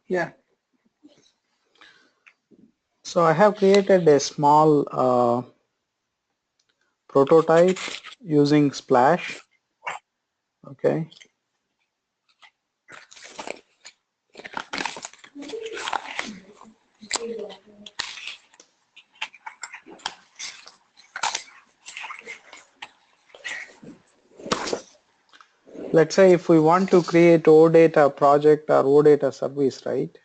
Yeah. So I have created a small prototype using Splash. Okay. Let's say if we want to create OData project or OData service, right?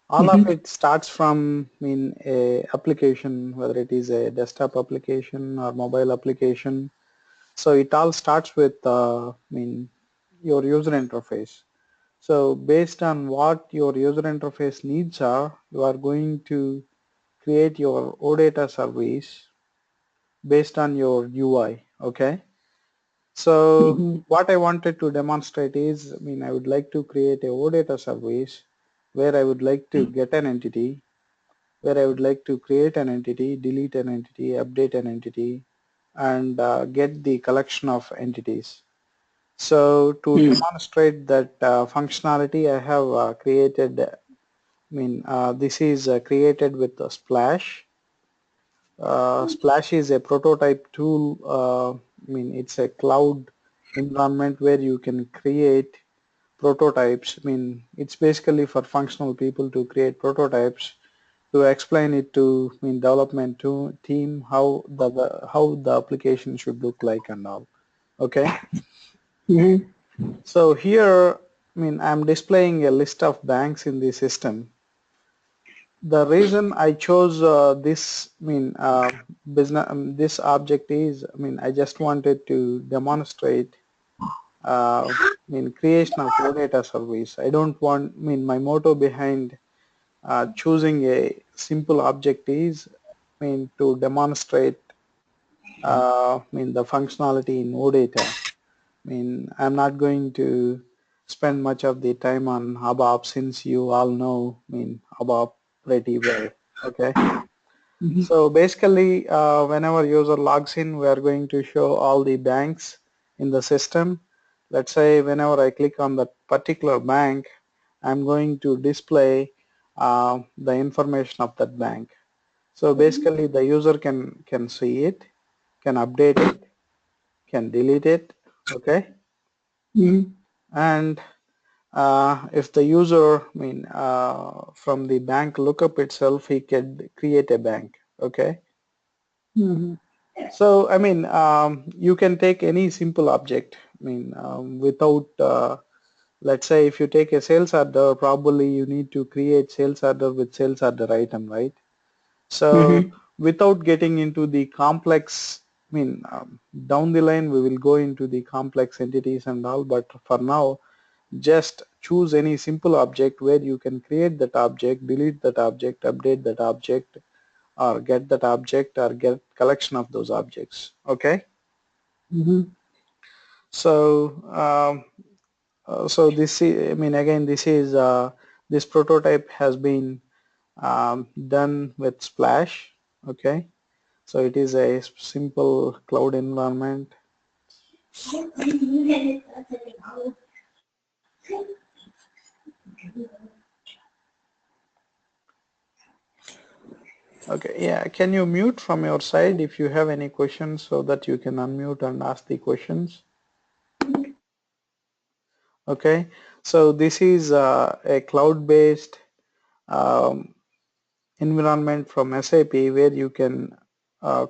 All of Mm-hmm. it starts from a application, whether it is a desktop application or mobile application. So it all starts with your user interface. So based on what your user interface needs are, you are going to create your OData service based on your UI. Okay. So Mm-hmm. what I wanted to demonstrate is, I would like to create a OData service where I would like to get an entity, where I would like to create an entity, delete an entity, update an entity, and get the collection of entities. So to Mm-hmm. demonstrate that functionality, I have created, this is created with Splash. Splash is a prototype tool. It's a cloud environment where you can create prototypes. It's basically for functional people to create prototypes to explain it to development to team how the application should look like and all. Okay. Mm-hmm. So here, I'm displaying a list of banks in the system. The reason I chose this, business, this object is, I just wanted to demonstrate, creation of OData service. I don't want, my motto behind choosing a simple object is, to demonstrate, the functionality in OData. I'm not going to spend much of the time on ABAP since you all know, ABAP pretty well. Okay. Mm-hmm. So basically, whenever user logs in, we are going to show all the banks in the system. Let's say whenever I click on that particular bank, I'm going to display the information of that bank. So basically, the user can see it, can update it, can delete it. Okay. Mm-hmm. And if the user, from the bank lookup itself, he can create a bank. Okay. Mm-hmm. So, you can take any simple object. Without, let's say if you take a sales order, probably you need to create sales order with sales order item, right? So, Mm-hmm. without getting into the complex, down the line we will go into the complex entities and all, but for now, just choose any simple object where you can create that object, delete that object, update that object, or get that object or get collection of those objects. Okay. Mm-hmm. So this is, again, this prototype has been done with Splash. Okay. So it is a simple cloud environment. Okay, yeah. Can you mute from your side if you have any questions so that you can unmute and ask the questions? Okay. So this is a cloud-based um, environment from SAP where you can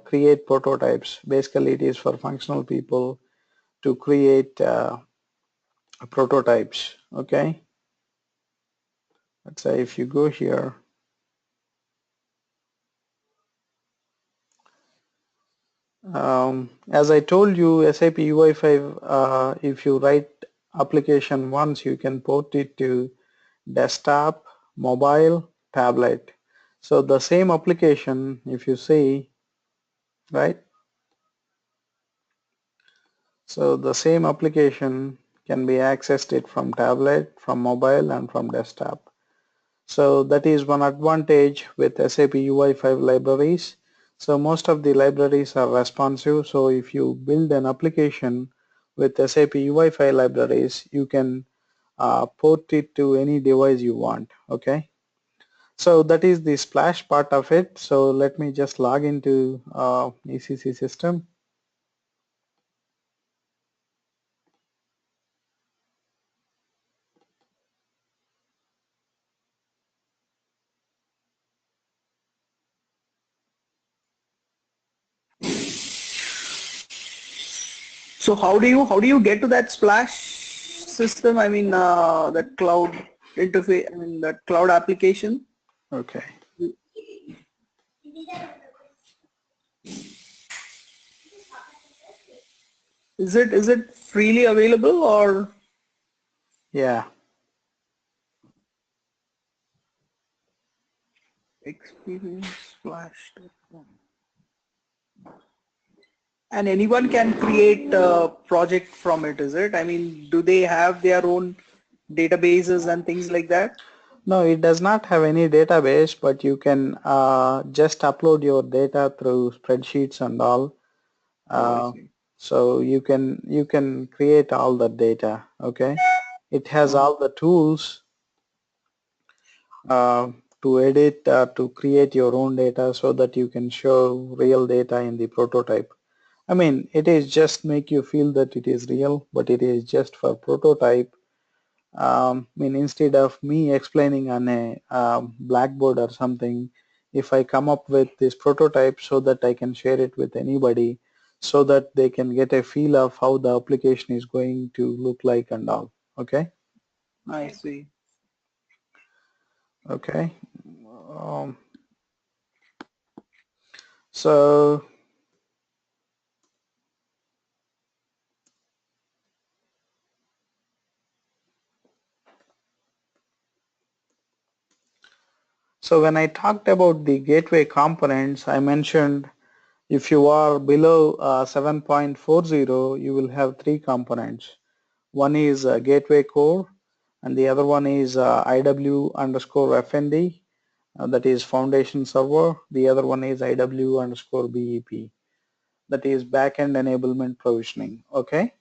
create prototypes. Basically, it is for functional people to create prototypes. Okay. Let's say if you go here, as I told you, SAP UI5, if you write application once, you can port it to desktop, mobile, tablet. So the same application, if you see, right? So the same application can be accessed it from tablet, from mobile, and from desktop. So that is one advantage with SAP UI5 libraries. So most of the libraries are responsive. So if you build an application with SAP UI5 libraries, you can port it to any device you want. Okay, so that is the Splash part of it. So let me just log into ECC system. So how do you get to that Splash system? I mean, that cloud interface. I mean, that cloud application. Okay. Is it freely available or Yeah. experience Splash.com? And anyone can create a project from it, is it? I mean, do they have their own databases and things like that? No, it does not have any database, but you can just upload your data through spreadsheets and all. Oh, I Uh, see. so you can create all the data. Okay, it has Uh-huh. all the tools uh, to edit, to create your own data so that you can show real data in the prototype. I mean, it is just make you feel that it is real, but it is just for prototype. I mean, instead of me explaining on a blackboard or something, if I come up with this prototype so that I can share it with anybody so that they can get a feel of how the application is going to look like and all. Okay. I see. Okay. Um, so so when I talked about the gateway components, I mentioned if you are below 7.40, you will have three components. One is gateway core, and the other one is IW underscore FND, that is foundation server. The other one is IW underscore BEP, that is backend enablement provisioning. Okay.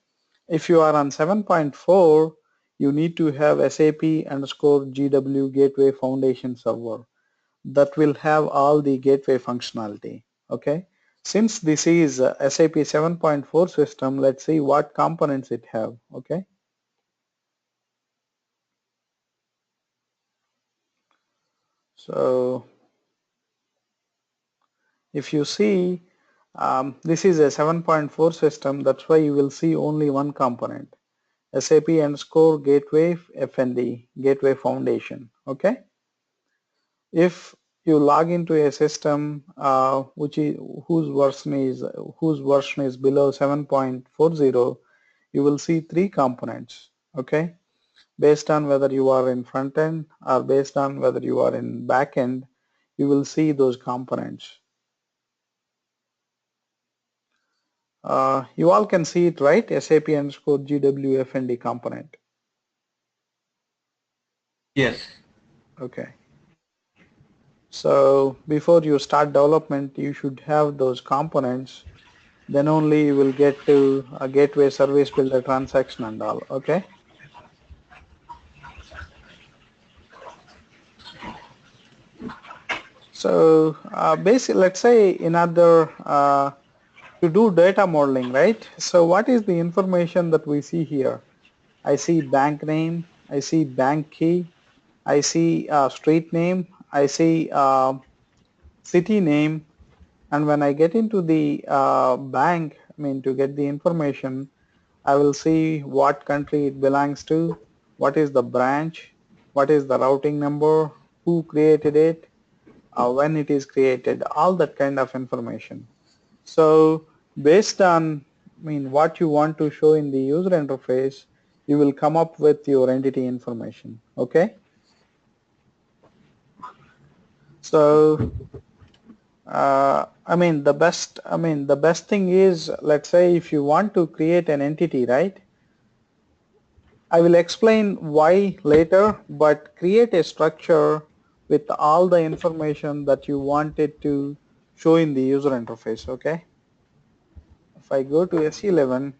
If you are on 7.4, you need to have SAP underscore GW gateway foundation server that will have all the gateway functionality. Okay. Since this is SAP 7.4 system, let's see what components it have. Okay. So if you see, this is a 7.4 system, that's why you will see only one component, SAP underscore gateway FND, gateway foundation. Okay. If you log into a system which is whose version is below 7.40, you will see three components. Okay. Based on whether you are in front end or based on whether you are in back end, you will see those components. You all can see it, right? SAP underscore GWFND component. Yes. Okay. So before you start development, you should have those components. Then only you will get to a gateway service builder transaction and all. Okay. So basically, let's say in other to do data modeling, right? So what is the information that we see here? I see bank name, I see bank key, I see street name, I see city name, and when I get into the bank, I mean to get the information, I will see what country it belongs to, what is the branch, what is the routing number, who created it, when it is created, all that kind of information. So based on, I mean, what you want to show in the user interface, you will come up with your entity information. Okay. So the best thing is, let's say if you want to create an entity, right? I will explain why later, but create a structure with all the information that you wanted to show in the user interface. Okay. If I go to SE11,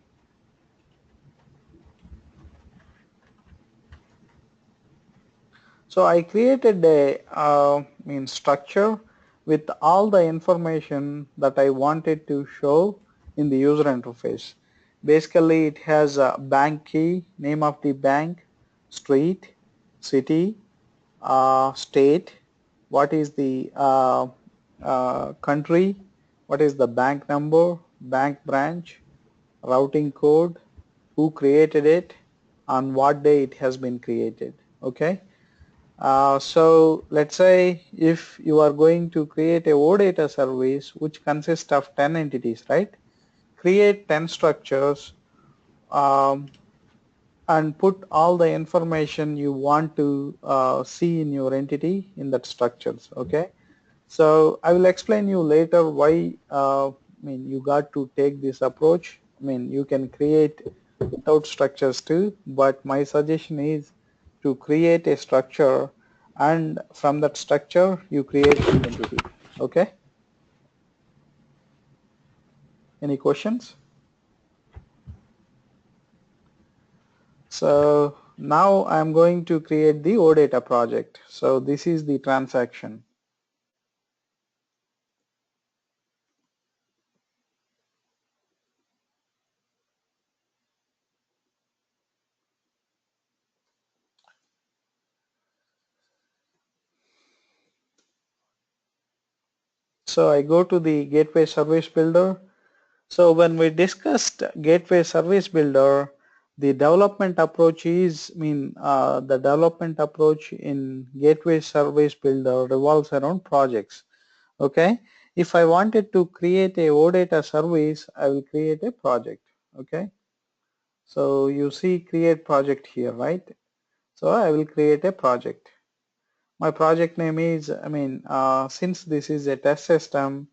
So I created a structure with all the information that I wanted to show in the user interface. Basically, it has a bank key, name of the bank, street, city, state, what is the country, what is the bank number, bank branch, routing code, who created it, on what day it has been created. Okay. So let's say if you are going to create a OData service which consists of 10 entities, right? Create 10 structures um, and put all the information you want to see in your entity in that structures. Okay. So I will explain you later why you got to take this approach. You can create without structures too, but my suggestion is to create a structure and from that structure you create an entity. Okay? Any questions? So now I'm going to create the OData project. So this is the transaction. So I go to the Gateway Service Builder. So when we discussed Gateway Service Builder, the development approach is, the development approach in Gateway Service Builder revolves around projects. Okay. If I wanted to create a OData service, I will create a project. Okay. So you see create project here, right? So I will create a project. My project name is, since this is a test system,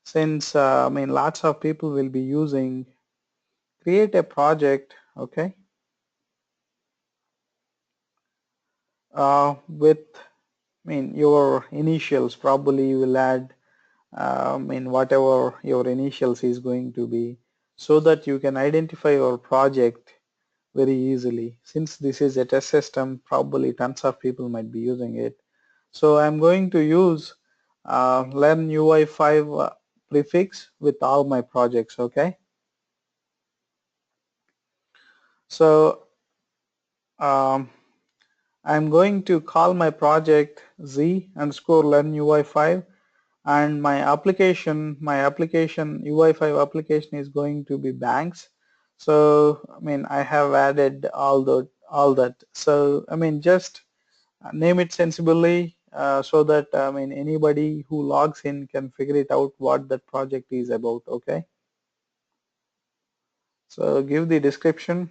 since lots of people will be using, create a project. Okay. With your initials, probably you will add whatever your initials is going to be, so that you can identify your project very easily. Since this is a test system, probably tons of people might be using it. So I'm going to use learn UI5 prefix with all my projects. Okay. So um, I'm going to call my project z underscore learn UI5, and my application UI5 application is going to be banks. So I have added all that. So just name it sensibly so that anybody who logs in can figure it out what that project is about. Okay. So give the description.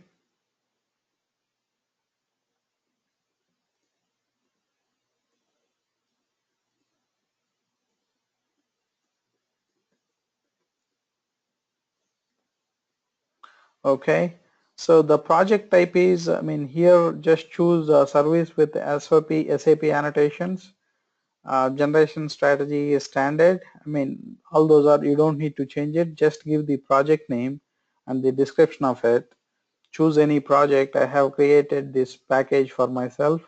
Okay. So the project type is, here just choose a service with SAP annotations. Generation strategy is standard. All those are, you don't need to change it. Just give the project name and the description of it. Choose any project. I have created this package for myself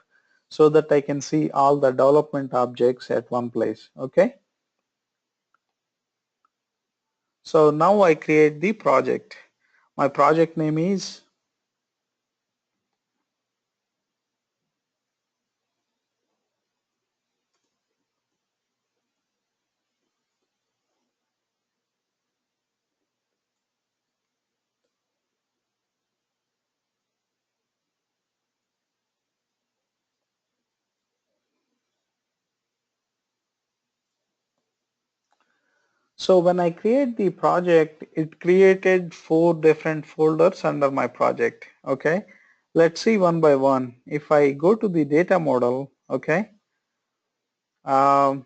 so that I can see all the development objects at one place. Okay. So now I create the project. My project name is, so when I create the project, it created 4 different folders under my project. Okay. Let's see one by one. If I go to the data model, okay, um,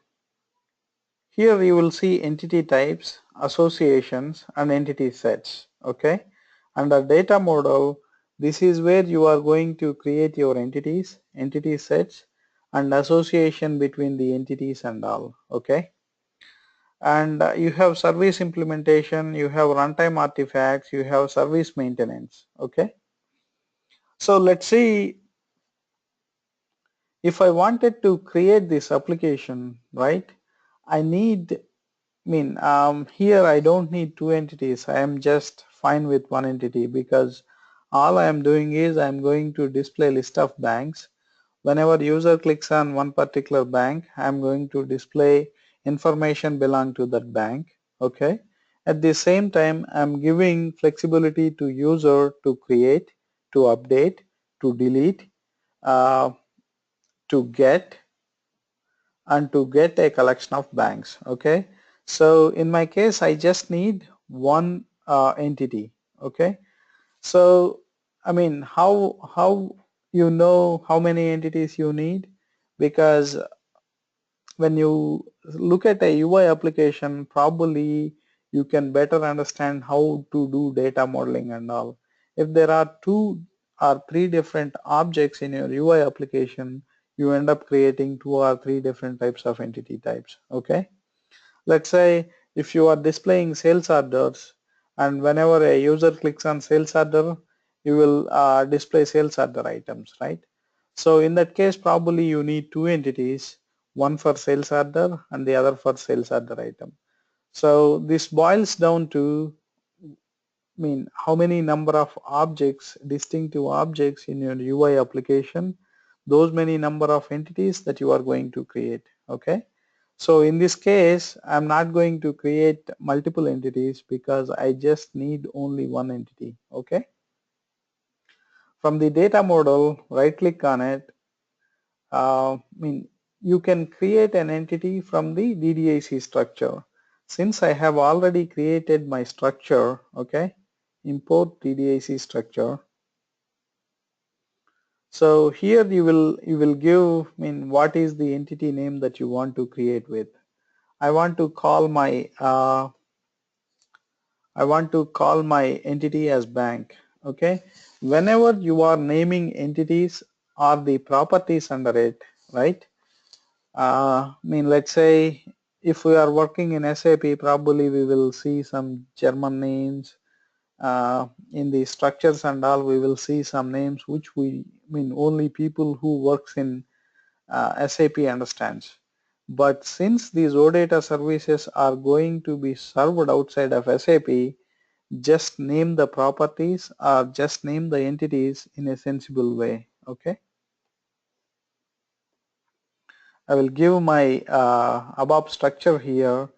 here you will see entity types, associations, and entity sets. Okay. Under data model, this is where you are going to create your entities, entity sets, and association between the entities and all. Okay. And you have service implementation, you have runtime artifacts, you have service maintenance. Okay. So let's see if I wanted to create this application, right, I need, here I don't need two entities. I am just fine with one entity because all I am doing is I'm going to display list of banks. Whenever user clicks on one particular bank, I'm going to display information belong to that bank. Okay. At the same time, I'm giving flexibility to user to create, to update, to delete, uh, to get, and to get a collection of banks. Okay, so in my case I just need one entity. Okay, so how you know how many entities you need? Because when you look at a UI application, probably you can better understand how to do data modeling and all. If there are two or three different objects in your UI application, you end up creating two or three different types of entity types. Okay, let's say if you are displaying sales orders, and whenever a user clicks on sales order, you will display sales order items, right? So in that case, probably you need two entities, one for sales order and the other for sales order item. So this boils down to, how many number of objects, distinctive objects in your UI application, those many number of entities that you are going to create. Okay. So in this case, I'm not going to create multiple entities because I just need only one entity. Okay. From the data model, right click on it. You can create an entity from the DDIC structure. Since I have already created my structure, okay, import DDIC structure. So here you will give, what is the entity name that you want to create with. I want to call my entity as bank. Okay, whenever you are naming entities or the properties under it, right? Let's say if we are working in SAP, probably we will see some German names. In the structures and all, we will see some names which only people who works in SAP understands. But since these OData services are going to be served outside of SAP, just name the properties or just name the entities in a sensible way. Okay. I will give my ABAP structure here.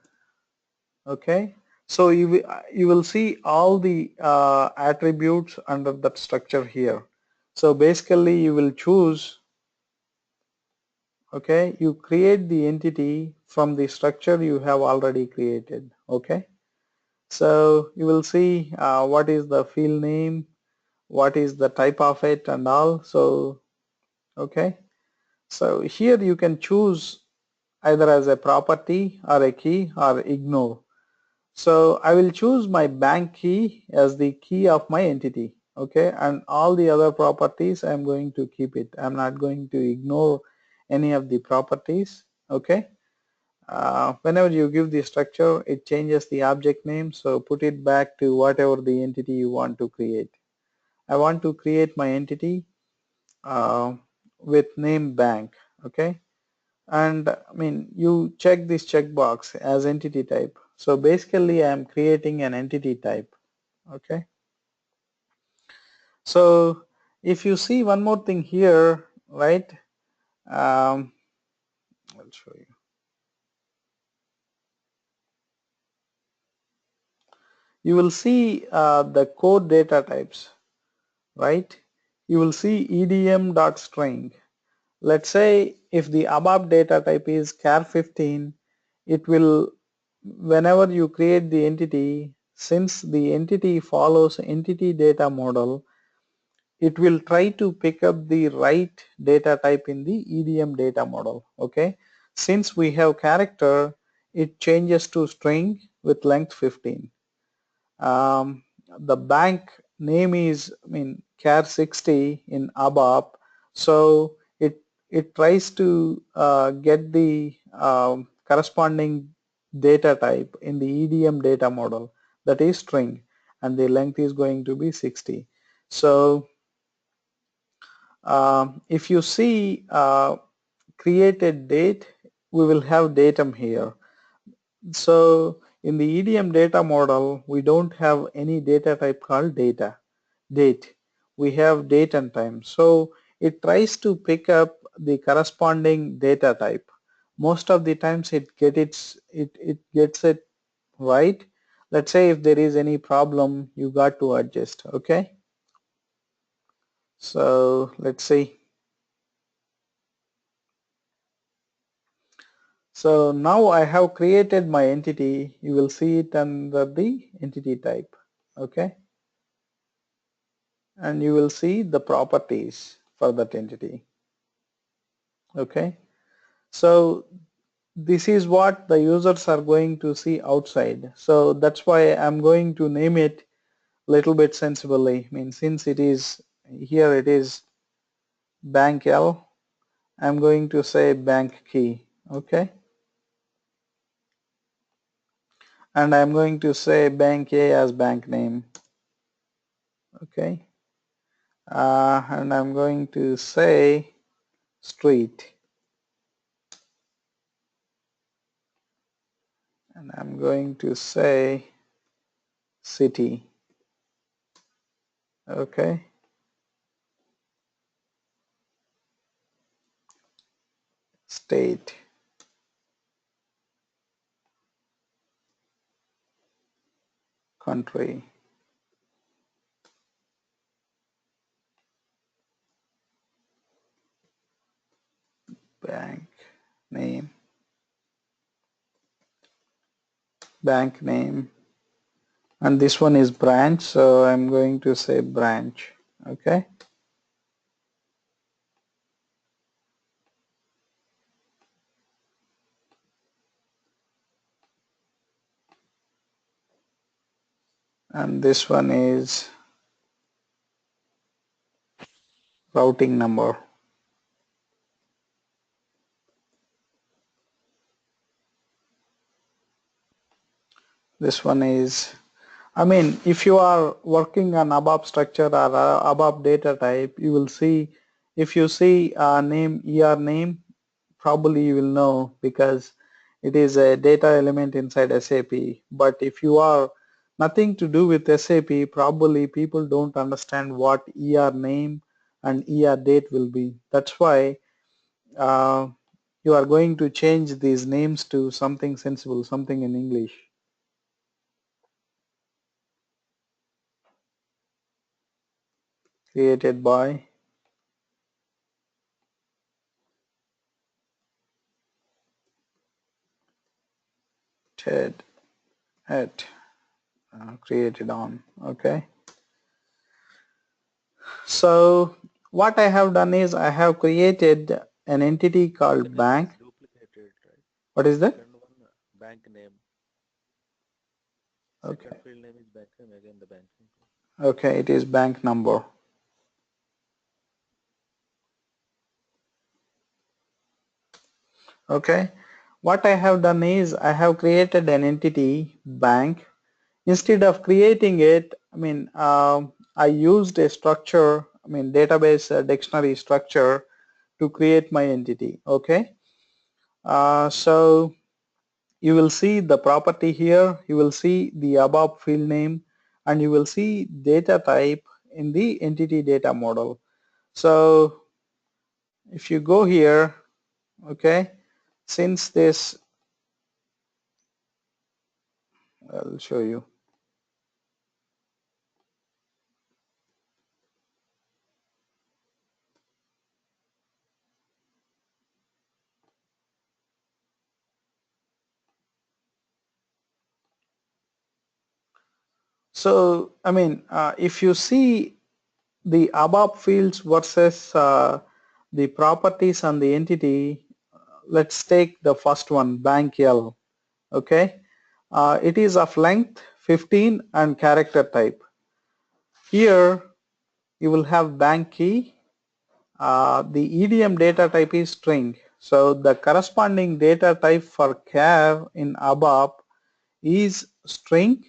Okay. So you will see all the attributes under that structure here. So basically you will choose, okay, you create the entity from the structure you have already created. Okay. So you will see what is the field name, what is the type of it and all. So okay, so here you can choose either as a property or a key or ignore. So I will choose my bank key as the key of my entity. Okay, and all the other properties I'm going to keep it. I'm not going to ignore any of the properties. Okay. Whenever you give the structure, it changes the object name, so put it back to whatever the entity you want to create. I want to create my entity with name bank. Okay, and you check this checkbox as entity type. So basically I am creating an entity type. Okay, so if you see one more thing here, right, I'll show you. You will see the core data types, right? You will see edm.string. Let's say if the ABAP data type is char15, it will, whenever you create the entity, since the entity follows entity data model, it will try to pick up the right data type in the EDM data model. Okay, since we have character, it changes to string with length 15. The bank name is char60 in ABAP, so it tries to get the corresponding data type in the EDM data model, that is string, and the length is going to be 60. So if you see created date, we will have datum here. So in the EDM data model, we don't have any data type called date. We have date and time. So it tries to pick up the corresponding data type. Most of the times it gets it right. Let's say if there is any problem, you got to adjust. Okay. So let's see. So now I have created my entity. You will see it under the entity type. Okay. And you will see the properties for that entity. Okay. So this is what the users are going to see outside. So that's why I'm going to name it a little bit sensibly. I mean, since it is here, it is bank L, I'm going to say bank key. Okay. And I'm going to say bank A as bank name. Okay. And I'm going to say street. And I'm going to say city. Okay. State. Country. Bank name. Bank name. And this one is branch, so I'm going to say branch. Okay. And this one is routing number. This one is, I mean, if you are working on ABAP structure or ABAP data type, you will see, if you see name, ER name, probably you will know because it is a data element inside SAP. But if you are nothing to do with SAP, probably people don't understand what ER name and ER date will be. That's why uh, you are going to change these names to something sensible, something in English. Created by Ted at created on. Okay. So what I have done is I have created an entity called bank. Duplicated, right? What is that? Second one, bank name. Okay. Second field name is bank name, again the bank name. Okay, it is bank number. Okay. What I have done is I have created an entity bank. Instead of creating it, I mean, I used a structure, I mean, database dictionary structure to create my entity. Okay. So you will see the property here, you will see the ABAP field name, and you will see data type in the entity data model. So if you go here, okay, since this, I'll show you. So, I mean, if you see the ABAP fields versus the properties on the entity, let's take the first one, bank L, okay. It is of length 15 and character type. Here you will have bank key. The EDM data type is string. So the corresponding data type for char in ABAP is string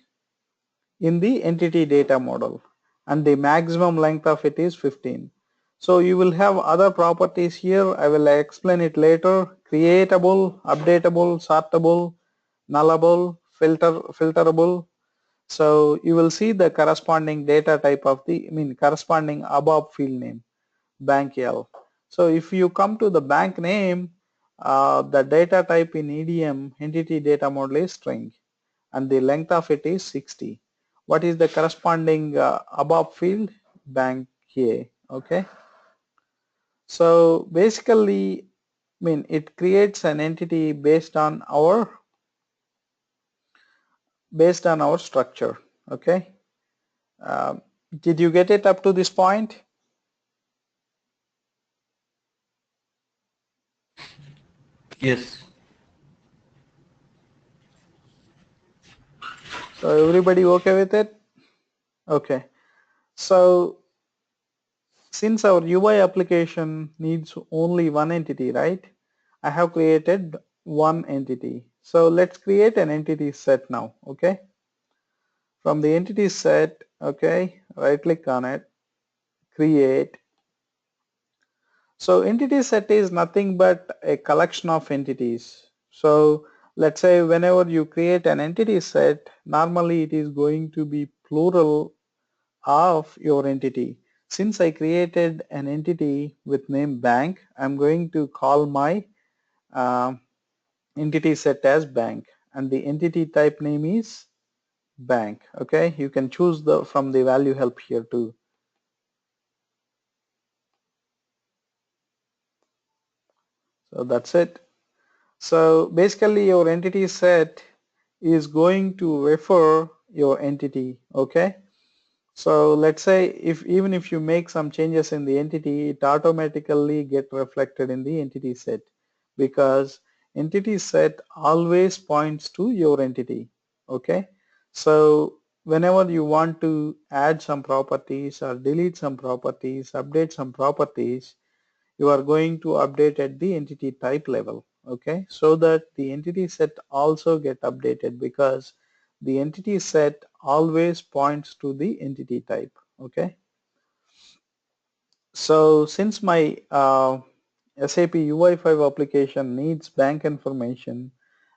in the entity data model, and the maximum length of it is 15. So you will have other properties here. I will explain it later. Creatable, updatable, sortable, nullable, filterable. So you will see the corresponding data type of the, corresponding above field name, bank L. So if you come to the bank name, the data type in EDM, entity data model is string, and the length of it is 60. What is the corresponding above field? Bank A, okay? So basically, it creates an entity based on our structure, okay? Did you get it up to this point? Yes. So everybody okay with it? Okay. So since our UI application needs only one entity, right? I have created one entity. So let's create an entity set now, okay? From the entity set, okay, right click on it, create. So entity set is nothing but a collection of entities. So let's say whenever you create an entity set, normally it is going to be plural of your entity. Since I created an entity with name bank, I'm going to call my uh, entity set as bank, and the entity type name is bank. Okay, you can choose the from the value help here too. So that's it. So basically your entity set is going to refer your entity. Okay, so let's say even if you make some changes in the entity, it automatically get reflected in the entity set, because entity set always points to your entity. Okay, so whenever you want to add some properties or delete some properties, update some properties, you are going to update at the entity type level, okay, so that the entity set also get updated, because the entity set always points to the entity type. Okay, so since my SAP UI5 application needs bank information,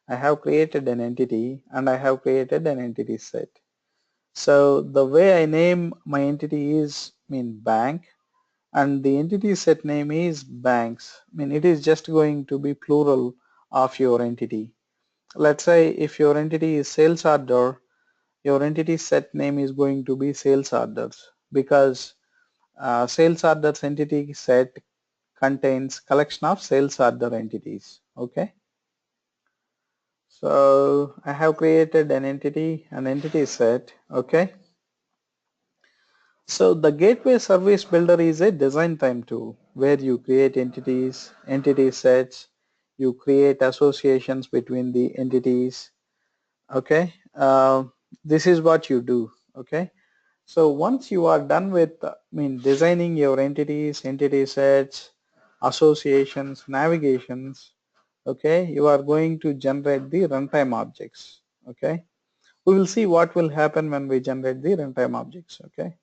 I have created an entity and I have created an entity set. So the way I name my entity is bank, and the entity set name is banks. It is just going to be plural of your entity. Let's say if your entity is sales order, your entity set name is going to be sales orders, because sales orders entity set contains collection of sales order entities. Okay, so I have created an entity set. Okay, so the Gateway Service Builder is a design time tool where you create entities, entity sets, you create associations between the entities. Okay, this is what you do. Okay, so once you are done with designing your entities, entity sets, associations, navigations, okay, you are going to generate the runtime objects. Okay, we will see what will happen when we generate the runtime objects. Okay,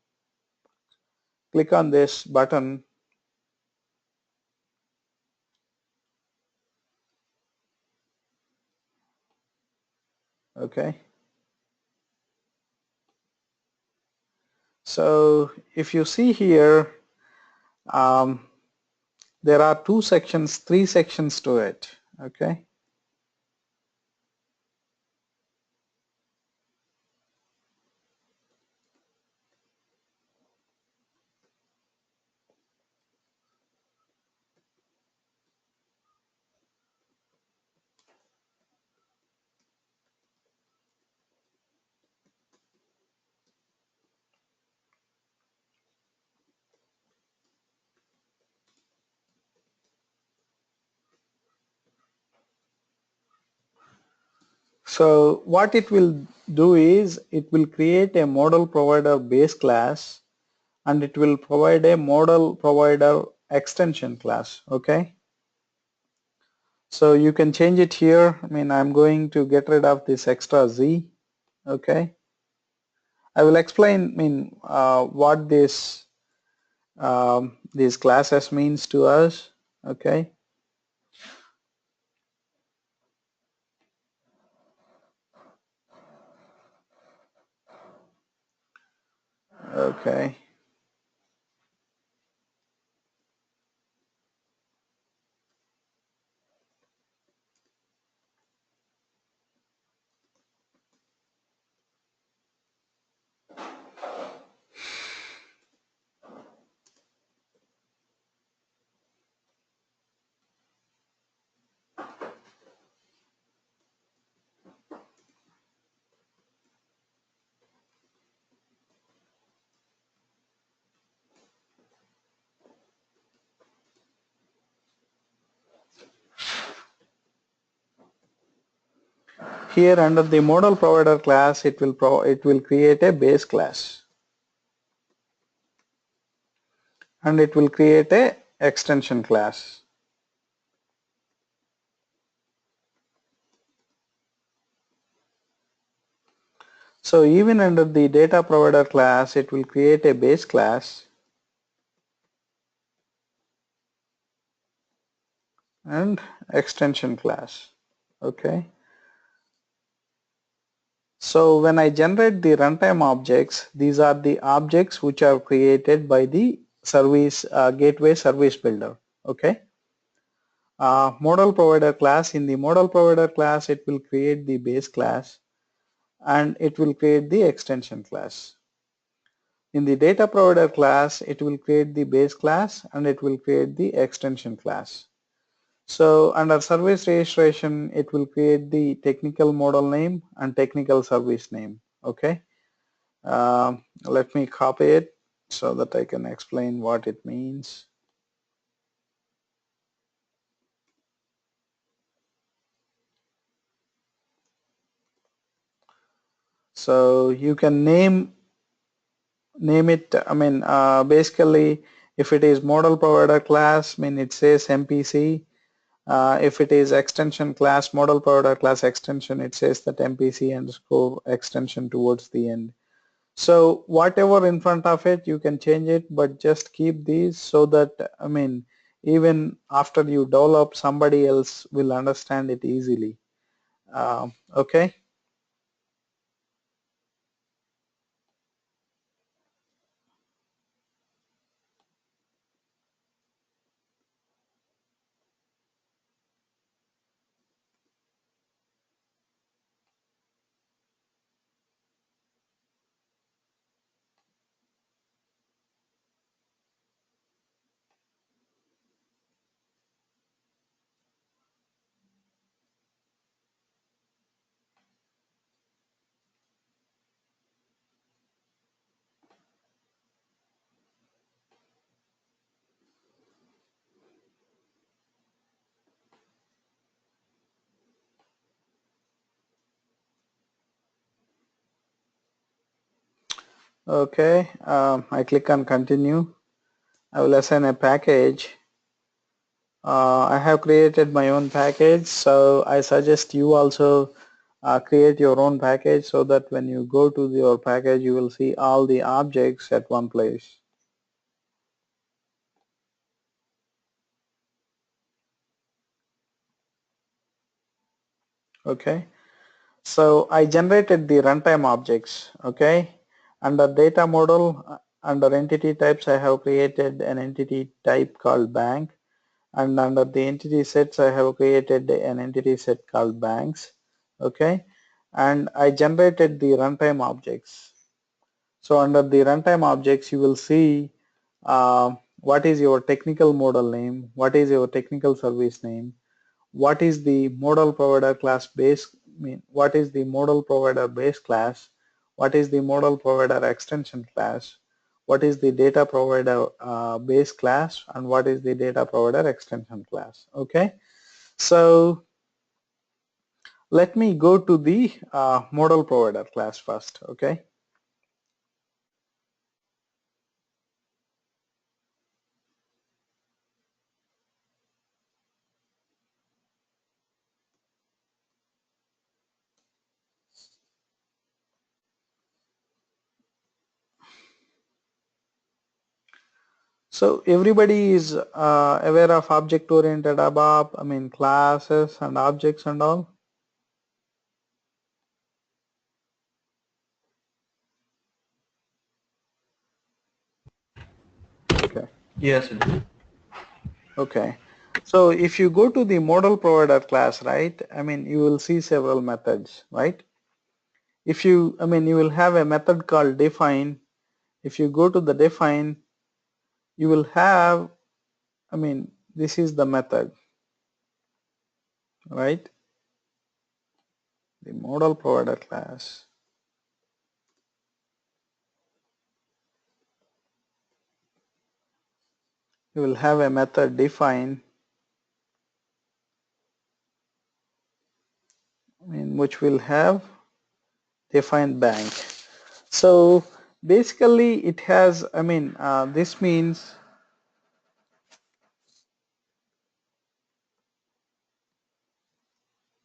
click on this button. Okay, so if you see here, there are three sections to it. Okay, so what it will do is it will create a model provider base class, and it will provide a model provider extension class. Okay, so you can change it here. I'm going to get rid of this extra Z. Okay, I will explain what this these classes means to us. Okay. Okay. Here under the model provider class, it will create a base class, and it will create a extension class. So even under the data provider class, it will create a base class and extension class. Okay. So when I generate the runtime objects, these are the objects which are created by the service gateway service builder. Okay. Model provider class, in the model provider class, it will create the base class and it will create the extension class. In the data provider class, it will create the base class and it will create the extension class. So under service registration, it will create the technical model name and technical service name. Okay. Let me copy it so that I can explain what it means. So you can name it, I mean, basically if it is model provider class, I mean it says MPC. If it is extension class, model provider class extension, it says that MPC underscore extension towards the end. So whatever in front of it, you can change it, but just keep these so that, I mean, even after you develop, somebody else will understand it easily. Okay. Okay. I click on continue. I will assign a package. I have created my own package, so I suggest you also create your own package so that when you go to your package, you will see all the objects at one place. Okay. So I generated the runtime objects. Okay. Under data model, under entity types, I have created an entity type called bank, and under the entity sets, I have created an entity set called banks. Okay. And I generated the runtime objects. So under the runtime objects, you will see what is your technical model name, what is your technical service name, what is the model provider class base, what is the model provider base class, what is the model provider extension class, what is the data provider base class, and what is the data provider extension class. Okay. So let me go to the model provider class first. Okay. So everybody is aware of object-oriented ABAP, I mean classes and objects and all? Okay. Yes, sir. Okay. So if you go to the model provider class, right, I mean you will see several methods, right? If you, I mean you will have a method called define. If you go to the define, you will have, I mean this is the method, right? The model provider class. You will have a method define, I mean, which will have define bank. So basically it has, I mean, this means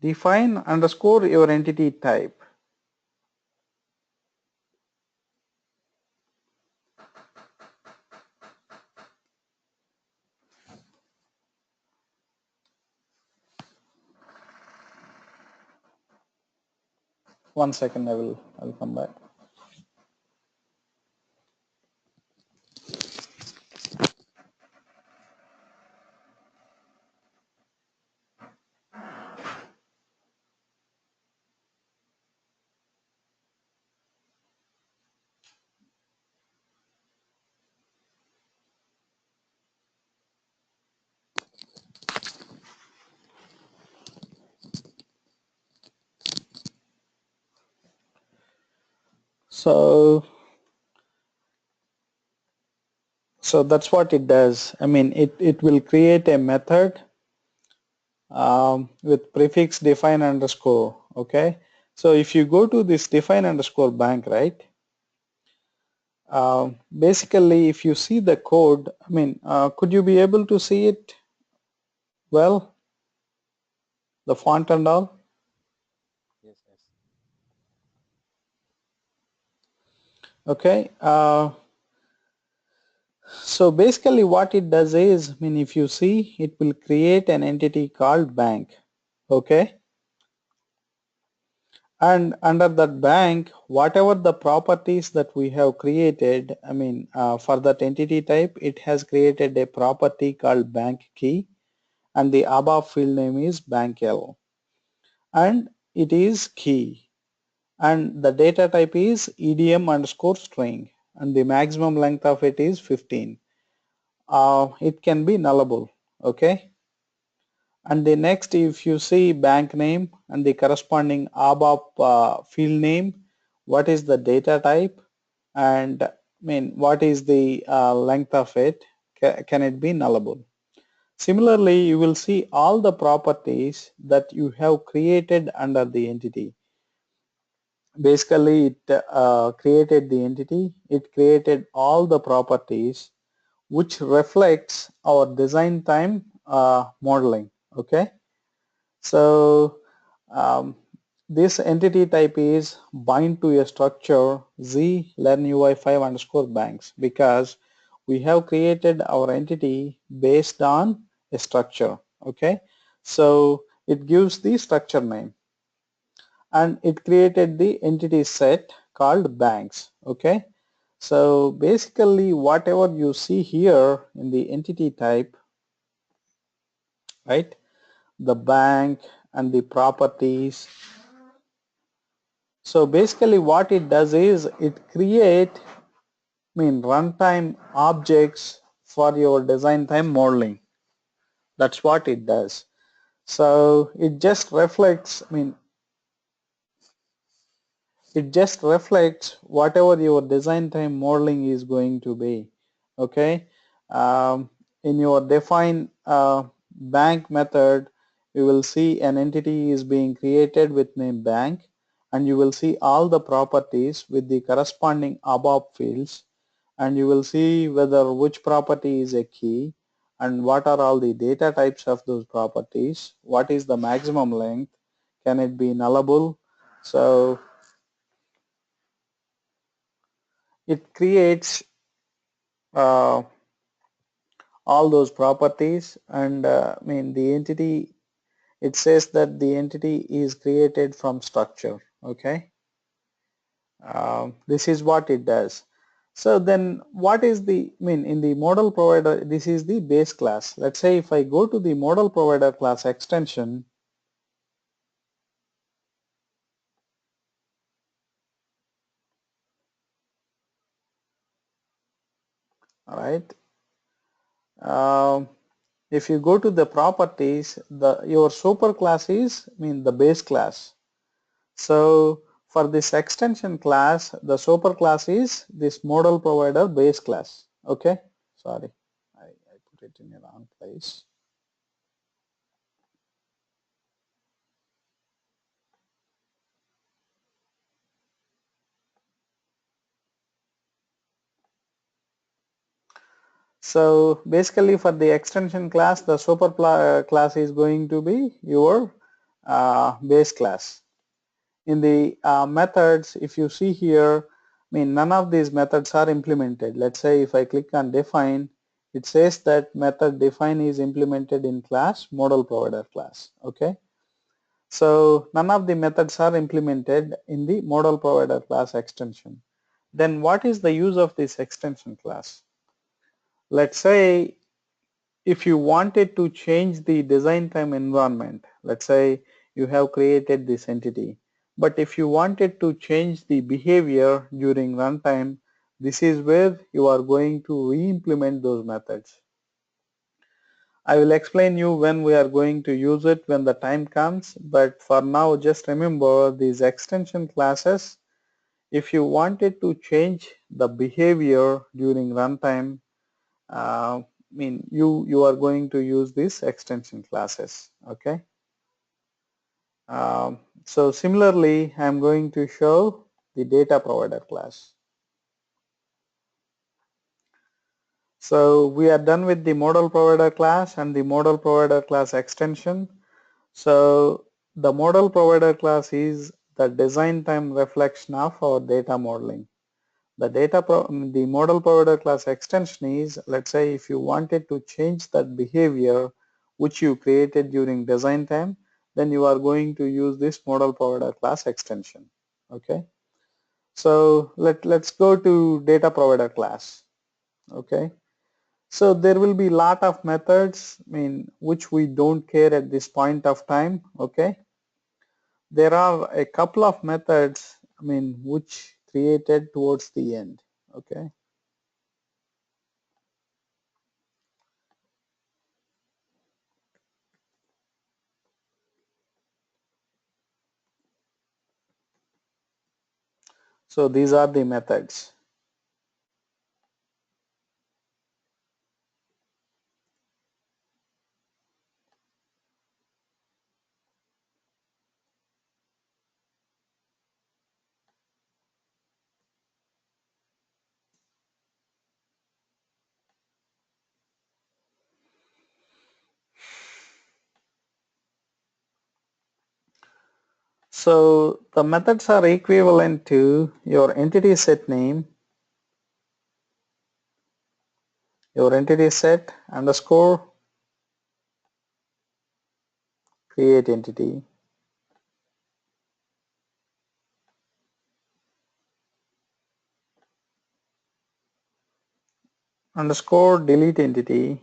define underscore your entity type. One second, I'll come back. So that's what it does. I mean, it will create a method with prefix define underscore. Okay. So if you go to this define underscore bank, right? Basically, if you see the code, I mean, could you be able to see it well, the font and all? Yes, yes. Okay. So basically what it does is, I mean, if you see, it will create an entity called bank. Okay. And under that bank, whatever the properties that we have created, I mean, for that entity type, it has created a property called bank key, and the ABAP field name is bank L, and it is key, and the data type is EDM underscore string, and the maximum length of it is 15. It can be nullable. Okay. And the next, if you see bank name and the corresponding ABAP field name, what is the data type, and I mean what is the length of it, can it be nullable. Similarly, you will see all the properties that you have created under the entity. Basically it created the entity, it created all the properties which reflects our design time modeling. Okay. So this entity type is bind to a structure Z learn UI 5 underscore banks, because we have created our entity based on a structure. Okay. So it gives the structure name, and it created the entity set called banks. Okay. So basically whatever you see here in the entity type, right, the bank and the properties. So basically what it does is it create, I mean, runtime objects for your design time modeling. That's what it does. So it just reflects, I mean, it just reflects whatever your design time modeling is going to be. Okay. In your define bank method, you will see an entity is being created with name bank, and you will see all the properties with the corresponding ABAP fields, and you will see whether which property is a key and what are all the data types of those properties, what is the maximum length, can it be nullable. So it creates all those properties, and I mean the entity, it says that the entity is created from structure. Okay, this is what it does. So then what is the, I mean in the model provider, this is the base class. Let's say if I go to the model provider class extension, all right, if you go to the properties, your super class is, I mean the base class. So for this extension class, the super class is this model provider base class. Okay, sorry, I put it in the wrong place. So basically for the extension class, the super class is going to be your base class. In the methods, if you see here, I mean none of these methods are implemented. Let's say if I click on define, it says that method define is implemented in class model provider class. Okay, so none of the methods are implemented in the model provider class extension. Then what is the use of this extension class? Let's say if you wanted to change the design time environment, let's say you have created this entity, but if you wanted to change the behavior during runtime, this is where you are going to re-implement those methods. I will explain you when we are going to use it when the time comes, but for now just remember these extension classes. If you wanted to change the behavior during runtime, I mean you are going to use these extension classes. Okay, so similarly I'm going to show the data provider class. So we are done with the model provider class and the model provider class extension. So the model provider class is the design time reflection of our data modeling. The model provider class extension is, let's say if you wanted to change that behavior which you created during design time, then you are going to use this model provider class extension. Okay, so let's go to data provider class. Okay, so there will be lot of methods, I mean which we don't care at this point of time. Okay, there are a couple of methods, I mean which created towards the end. Okay, so these are the methods. So the methods are equivalent to your entity set name, your entity set underscore create entity, underscore delete entity,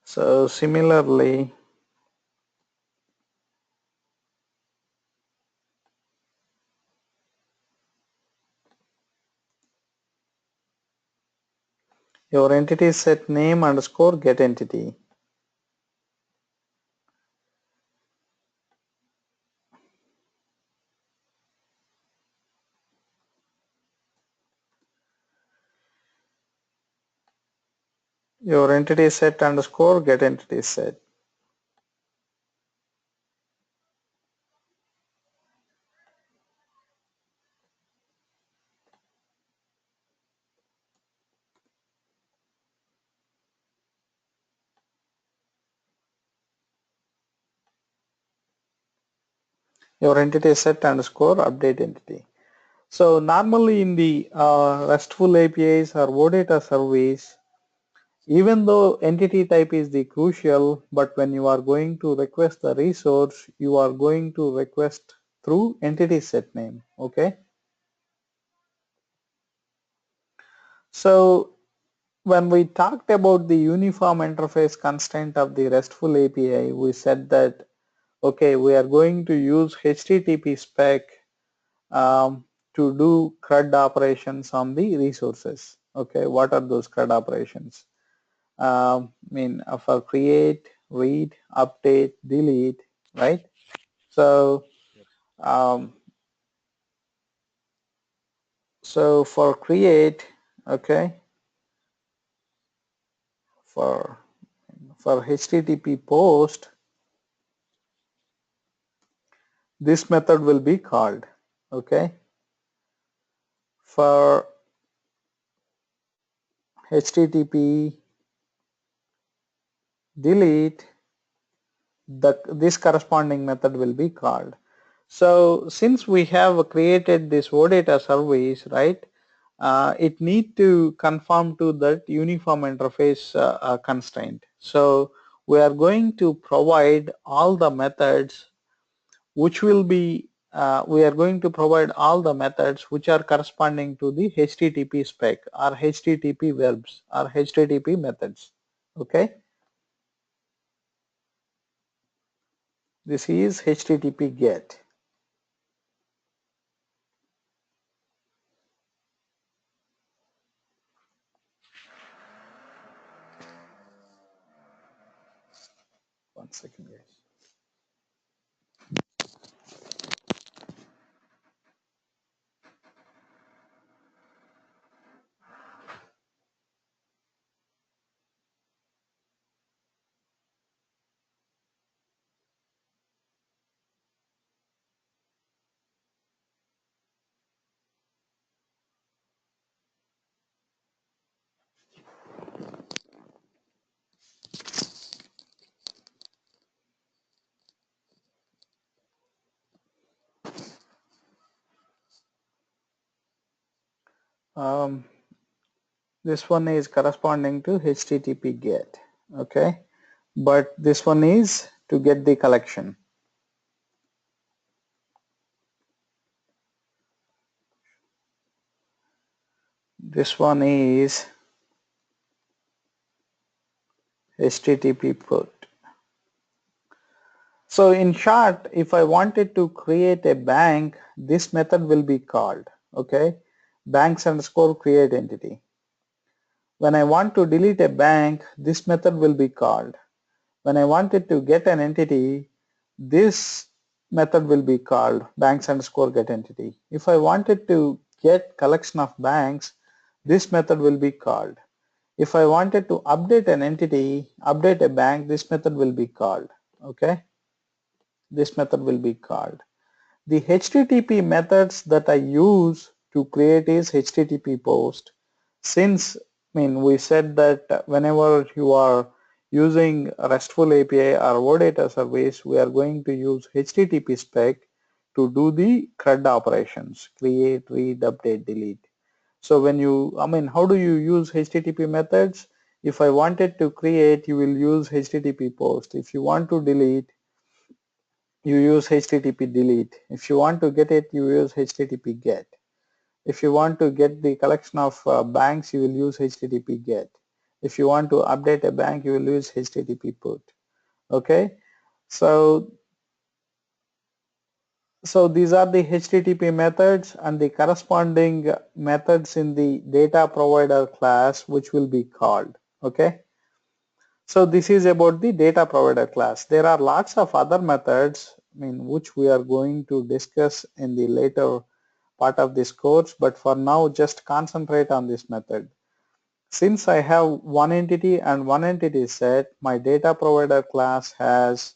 so similarly your entity set name underscore get entity. Your entity set underscore get entity set. your entity set underscore update entity. So normally in the RESTful APIs or OData service, even though entity type is the crucial, but when you are going to request the resource, you are going to request through entity set name. Okay. So when we talked about the uniform interface constraint of the RESTful API, we said that, okay, we are going to use HTTP spec to do CRUD operations on the resources. Okay, what are those CRUD operations? For create, read, update, delete, right? So, Yes. um, so for create, okay, for HTTP post, this method will be called. Okay, for HTTP delete, this corresponding method will be called. So since we have created this OData service, right, it need to conform to that uniform interface constraint. So we are going to provide all the methods which will be we are going to provide all the methods which are corresponding to the HTTP spec or HTTP verbs or HTTP methods. Okay, this is HTTP GET. One second, guys. This one is corresponding to HTTP GET. Okay, but this one is to get the collection. This one is HTTP put. So in short, if I wanted to create a bank, this method will be called. Okay, banks underscore create entity. When I want to delete a bank, this method will be called. When I wanted to get an entity, this method will be called banks underscore get entity. If I wanted to get collection of banks, this method will be called. If I wanted to update an entity, update a bank, this method will be called. Okay, this method will be called. The HTTP methods that I use to create is HTTP post. Since we said that whenever you are using RESTful API or OData service, we are going to use HTTP spec to do the CRUD operations, create, read, update, delete. So when you, how do you use HTTP methods? If I wanted to create, you will use HTTP post. If you want to delete, you use HTTP delete. If you want to get it, you use HTTP get. If you want to get the collection of banks, you will use HTTP get. If you want to update a bank, you will use HTTP put. Okay, so these are the HTTP methods and the corresponding methods in the data provider class which will be called. Okay, so this is about the data provider class. There are lots of other methods which we are going to discuss in the later part of this course, but for now just concentrate on this method. Since I have one entity and one entity set, my data provider class has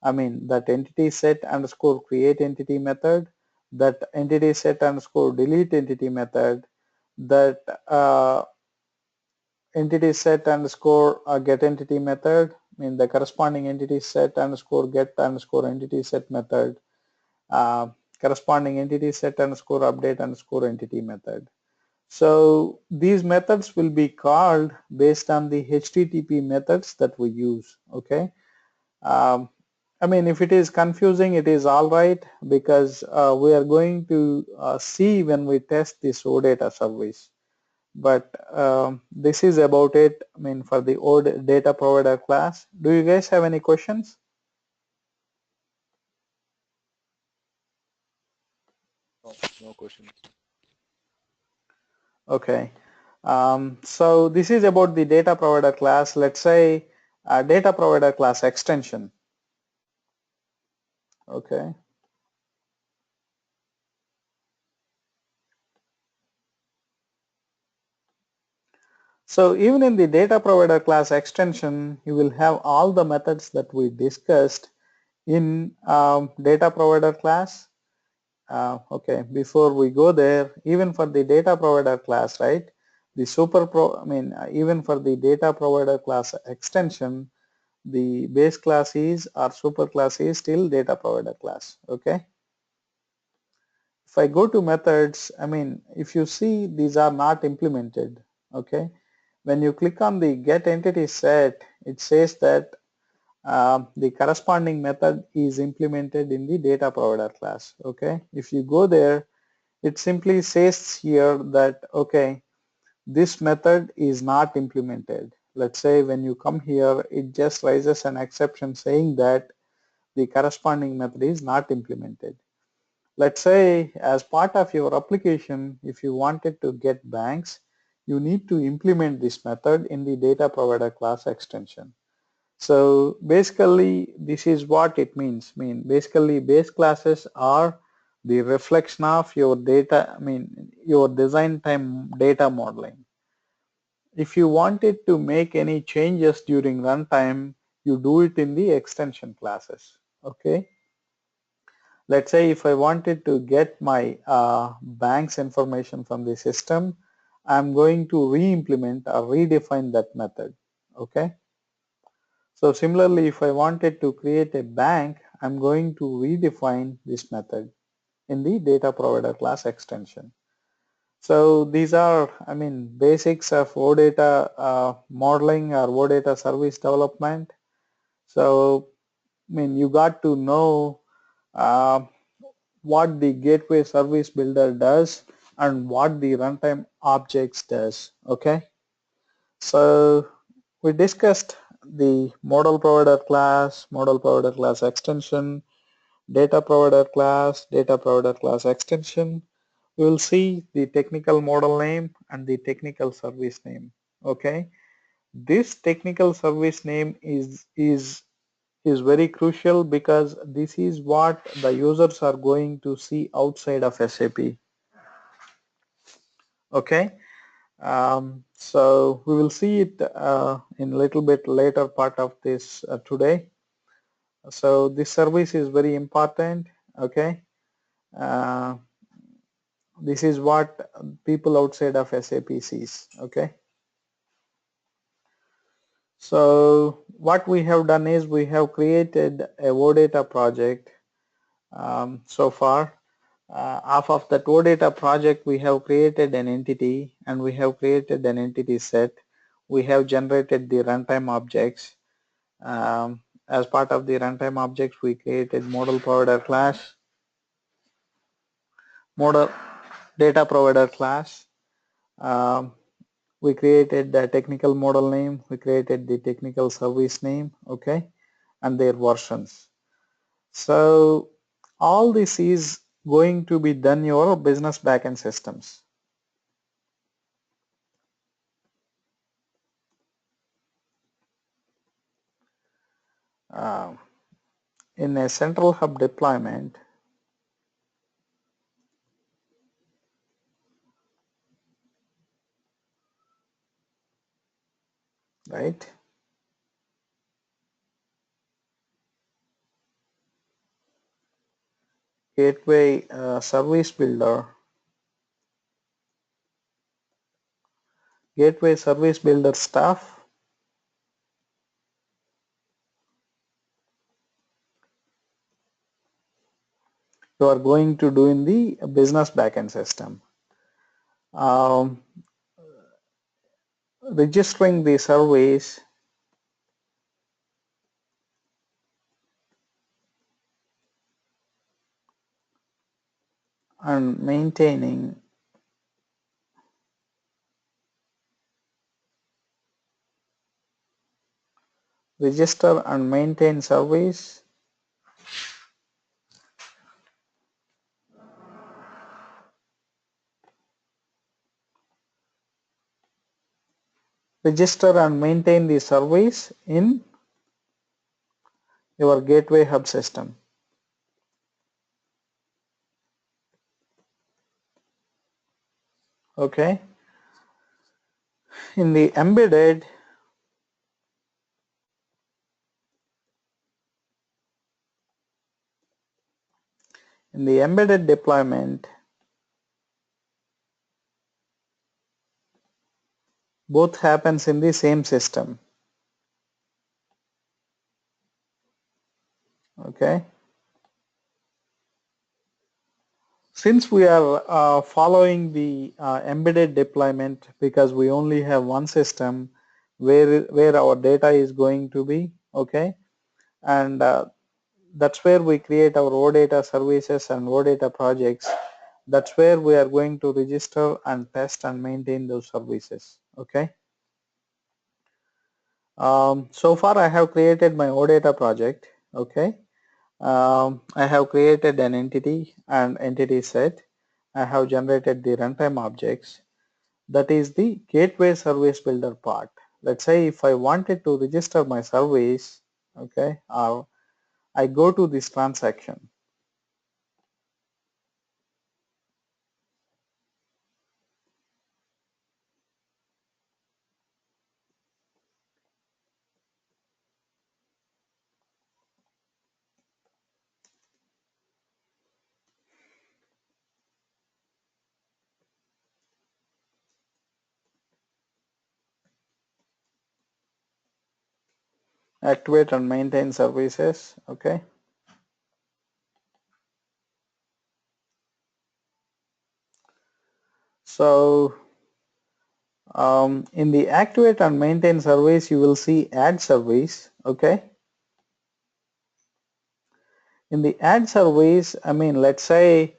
that entity set underscore create entity method, that entity set underscore delete entity method, that entity set underscore get entity method, the corresponding entity set underscore get underscore entity set method, corresponding entity set underscore update underscore entity method. So these methods will be called based on the HTTP methods that we use. Okay. I mean, if it is confusing, it is all right, because we are going to see when we test this OData service. But this is about it. I mean, for the OData provider class. Do you guys have any questions? No, no questions. Okay. So this is about the data provider class. Let's say data provider class extension. Okay. So even in the data provider class extension, you will have all the methods that we discussed in data provider class. Okay, before we go there, even for the data provider class, right? The even for the data provider class extension, the base class is or super class is still data provider class. Okay. If I go to methods, I mean, if you see, these are not implemented. Okay. When you click on the get entity set, it says that the corresponding method is implemented in the data provider class. Okay. If you go there, it simply says here that, okay, this method is not implemented. Let's say when you come here, it just raises an exception saying that the corresponding method is not implemented. Let's say as part of your application, if you wanted to get banks, you need to implement this method in the data provider class extension. So basically this is what it means. I mean, basically base classes are the reflection of your data, your design time data modeling. If you wanted to make any changes during runtime, you do it in the extension classes. Okay. Let's say if I wanted to get my bank's information from the system, I'm going to re-implement or redefine that method. Okay. So similarly, if I wanted to create a bank, I'm going to redefine this method in the data provider class extension. So these are, basics of OData modeling or OData service development. So, you got to know uh, what the gateway service builder does and what the runtime objects does. Okay. So we discussed the model provider class extension, data provider class extension. We will see the technical model name and the technical service name. Okay. This technical service name is very crucial, because this is what the users are going to see outside of SAP. Okay. So we will see it in a little bit later part of this today. So this service is very important. Okay. Uh, this is what people outside of SAP sees. Okay. So what we have done is we have created a OData project so far. Off of that OData project, we have created an entity and we have created an entity set. We have generated the runtime objects. As part of the runtime objects, we created model provider class, model data provider class. We created the technical model name. We created the technical service name. Okay, and their versions. So all this is going to be done your business backend systems. In a central hub deployment, right? Gateway service builder, gateway service builder stuff. you are going to do in the business backend system. Registering the service and maintaining register and maintain service register and maintain the service in your gateway hub system. Okay, in the embedded deployment, both happens in the same system. Okay, since we are following the embedded deployment because we only have one system where our data is going to be, okay, and that's where we create our OData services and OData projects. That's where we are going to register and test and maintain those services. Okay. So far I have created my OData project. Okay. I have created an entity and entity set. I have generated the runtime objects. That is the gateway service builder part. Let's say if I wanted to register my service, okay, I go to this transaction. Activate and maintain services. Okay. So in the activate and maintain service, you will see add service. Okay. In the add service, I mean, let's say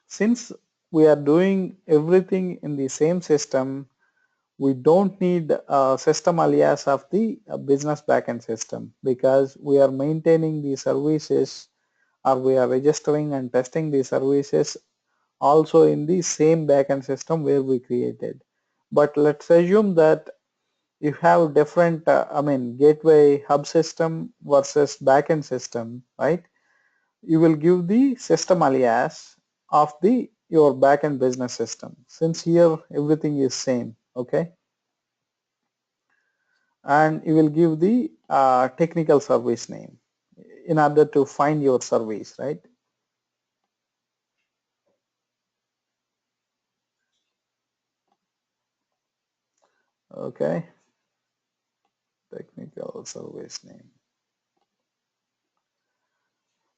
since we are doing everything in the same system, we don't need a system alias of the business backend system because we are maintaining the services or we are registering and testing the services also in the same backend system where we created. But let's assume that you have different, I mean, gateway hub system versus backend system, right? You will give the system alias of the your backend business system since here everything is same. Okay. And you will give the technical service name in order to find your service, right? Okay, technical service name.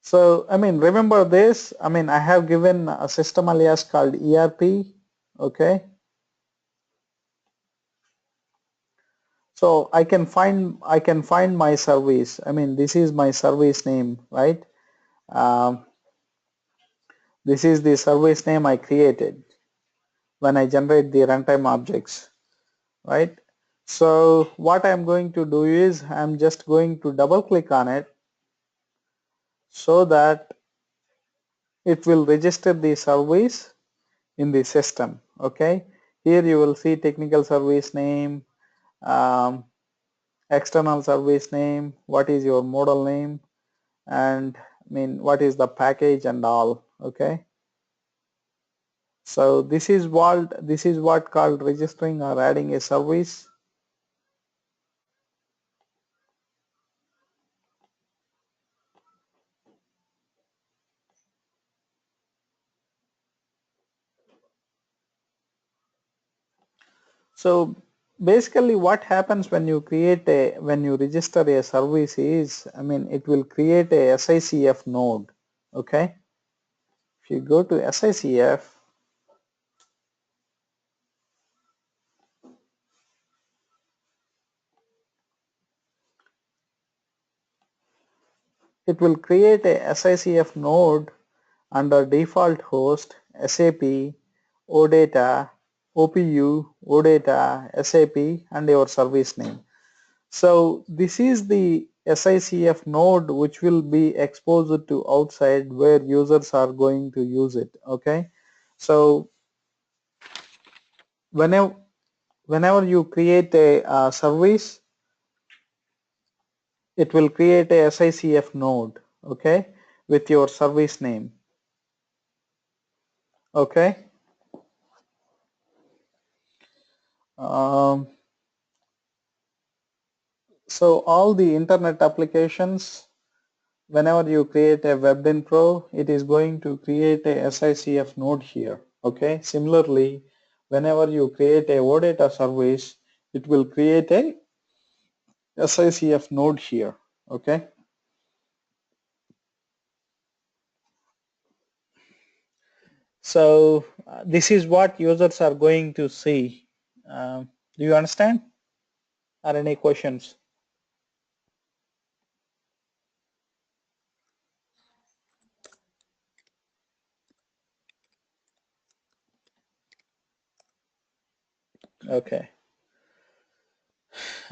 So I mean, remember this, I mean, I have given a system alias called ERP. Okay, so I can find my service. I mean, this is my service name, right? This is the service name I created when I generate the runtime objects, right? So what I'm going to do is I'm just going to double click on it so that it will register the service in the system. Okay, here you will see technical service name, um, external service name, what is your model name, and I mean what is the package and all. Okay, so this is what called registering or adding a service. So basically what happens when you register a service is, I mean, it will create a SICF node. Okay. If you go to SICF, it will create a SICF node under default host, SAP, OData, OPU, OData, SAP, and your service name. So this is the SICF node which will be exposed to outside where users are going to use it. Okay, so whenever you create a service, it will create a SICF node, okay, with your service name. Okay. So all the internet applications, whenever you create a WebDyn Pro, it is going to create a SICF node here. Okay. Similarly, whenever you create a OData service, it will create a SICF node here. Okay. So this is what users are going to see. Do you understand? Are any questions? Okay.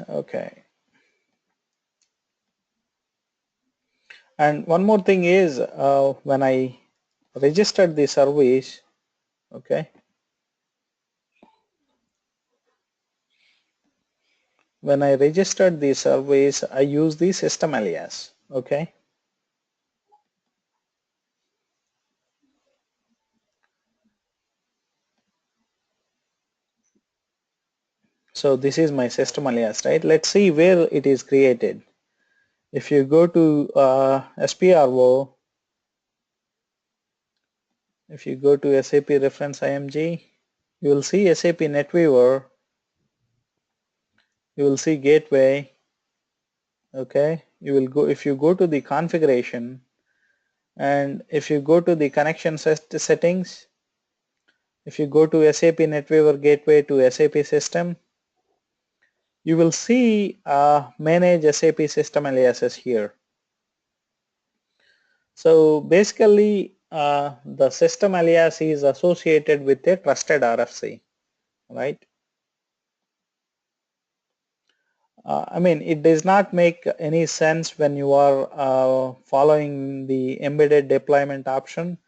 Okay. And one more thing is when I registered the service, okay, when I registered the service, I use the system alias. Okay. So this is my system alias, right? Let's see where it is created. If you go to SPRO, if you go to SAP reference IMG, you will see SAP NetWeaver, you will see gateway. Okay, you will go, if you go to the configuration, and if you go to the connection settings, if you go to SAP NetWeaver gateway to SAP system, you will see manage SAP system aliases here. So basically the system alias is associated with a trusted RFC, right? I mean, it does not make any sense when you are following the embedded deployment option,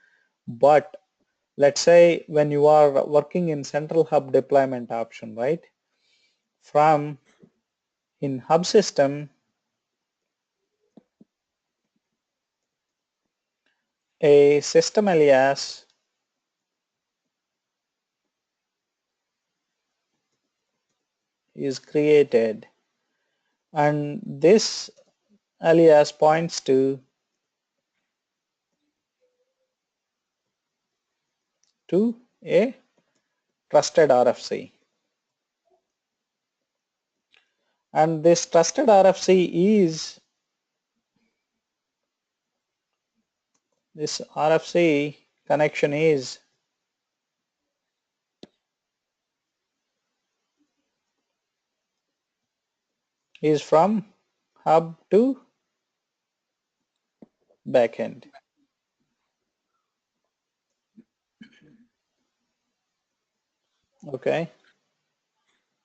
but let's say when you are working in central hub deployment option, right? From in hub system, a system alias is created, and this alias points to a trusted RFC, and this trusted RFC is this RFC connection is from hub to backend. Okay.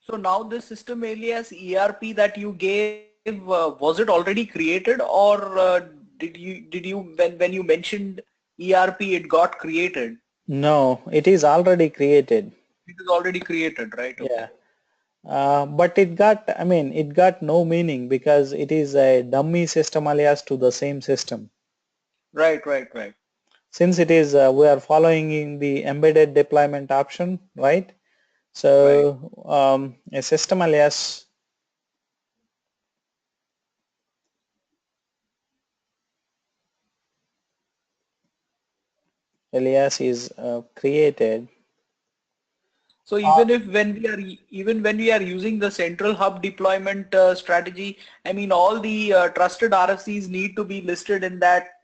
So now this system alias ERP that you gave, was it already created, or did you when you mentioned ERP it got created? No, it is already created. It is already created, right? Okay. Yeah. But it got, I mean, it got no meaning because it is a dummy system alias to the same system. Right. Since it is, we are following in the embedded deployment option, right? So right. A system alias is created. So even if when we are using the central hub deployment strategy, I mean all the trusted RFCs need to be listed in that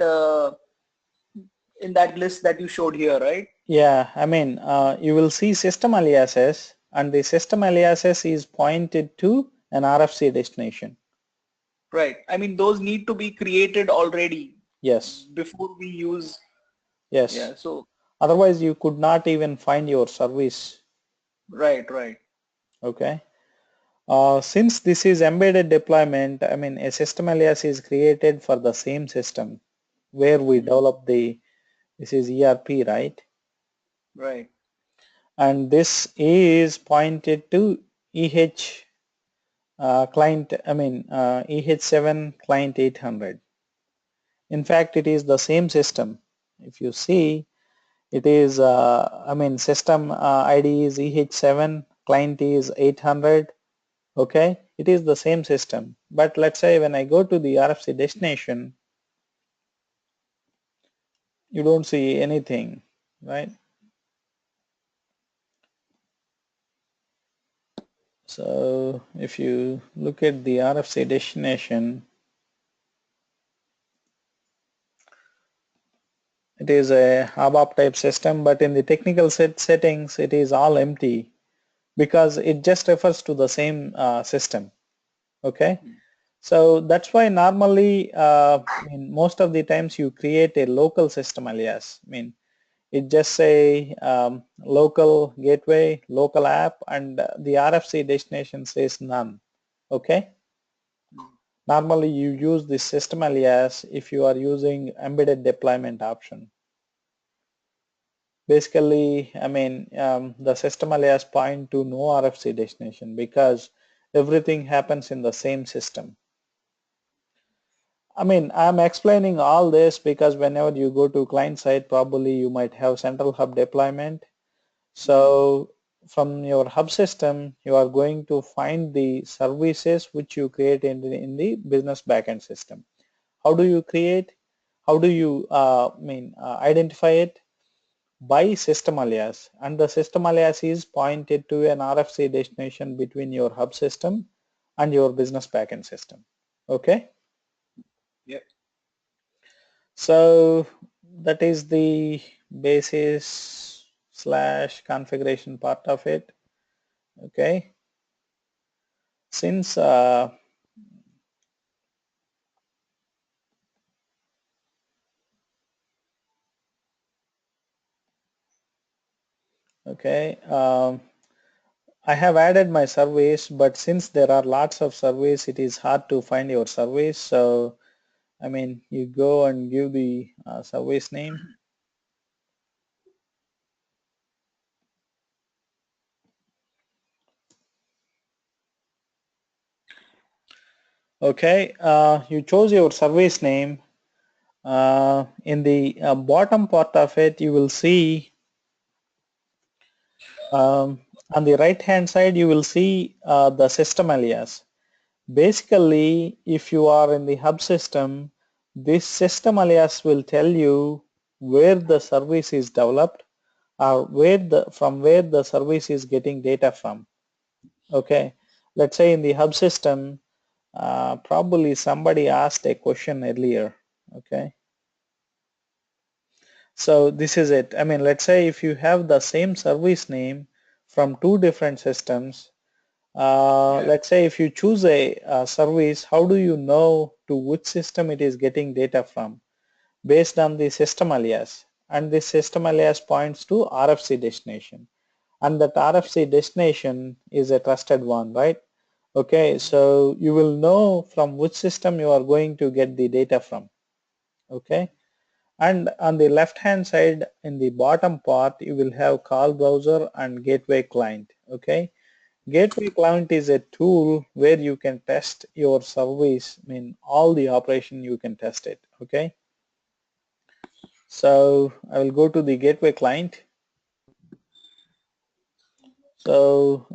in that list that you showed here, right? Yeah, I mean, you will see system aliases, and the system aliases is pointed to an RFC destination. Right. I mean, those need to be created already Yes, before we use. yes. Yeah. So, Otherwise, you could not even find your service. right, right. Okay. Since this is embedded deployment, I mean, a system alias is created for the same system where we develop this is ERP, right? Right. And this is pointed to EH client, I mean, EH7 client 800. In fact, it is the same system. If you see, it is, I mean, system ID is EH7, client is 800. Okay, it is the same system. But let's say when I go to the RFC destination, you don't see anything, right? So if you look at the RFC destination, it is a ABAP type system, but in the technical settings, it is all empty because it just refers to the same system. Okay, so that's why normally, I mean, most of the times you create a local system alias. I mean, it just say local gateway, local app, and the RFC destination says none. Okay. Normally you use this system alias if you are using embedded deployment option. Basically, I mean, the system alias point to no RFC destination because everything happens in the same system. I mean, I'm explaining all this because whenever you go to client side, probably you might have central hub deployment. So from your hub system, you are going to find the services which you create in the business backend system. How do you create? How do you identify it? By system alias, and the system alias is pointed to an RFC destination between your hub system and your business backend system. Okay. Yep. So that is the basis / configuration part of it. Okay. Since okay, I have added my service, but since there are lots of service, it is hard to find your service. So I mean, you go and give the service name. Okay, you chose your service name. In the bottom part of it, you will see on the right hand side, you will see the system alias. Basically, if you are in the hub system, this system alias will tell you where the service is developed or from where the service is getting data from. Okay, let's say in the hub system, probably somebody asked a question earlier. Okay, so this is it. I mean, let's say if you have the same service name from two different systems, let's say if you choose a service, how do you know to which system it is getting data from? Based on the system alias, and the system alias points to RFC destination, and that RFC destination is a trusted one, right? Okay, so you will know from which system you are going to get the data from. Okay, and on the left hand side in the bottom part you will have call browser and gateway client. Okay, gateway client is a tool where you can test your service. I mean, all the operation you can test it. Okay, so I will go to the gateway client. So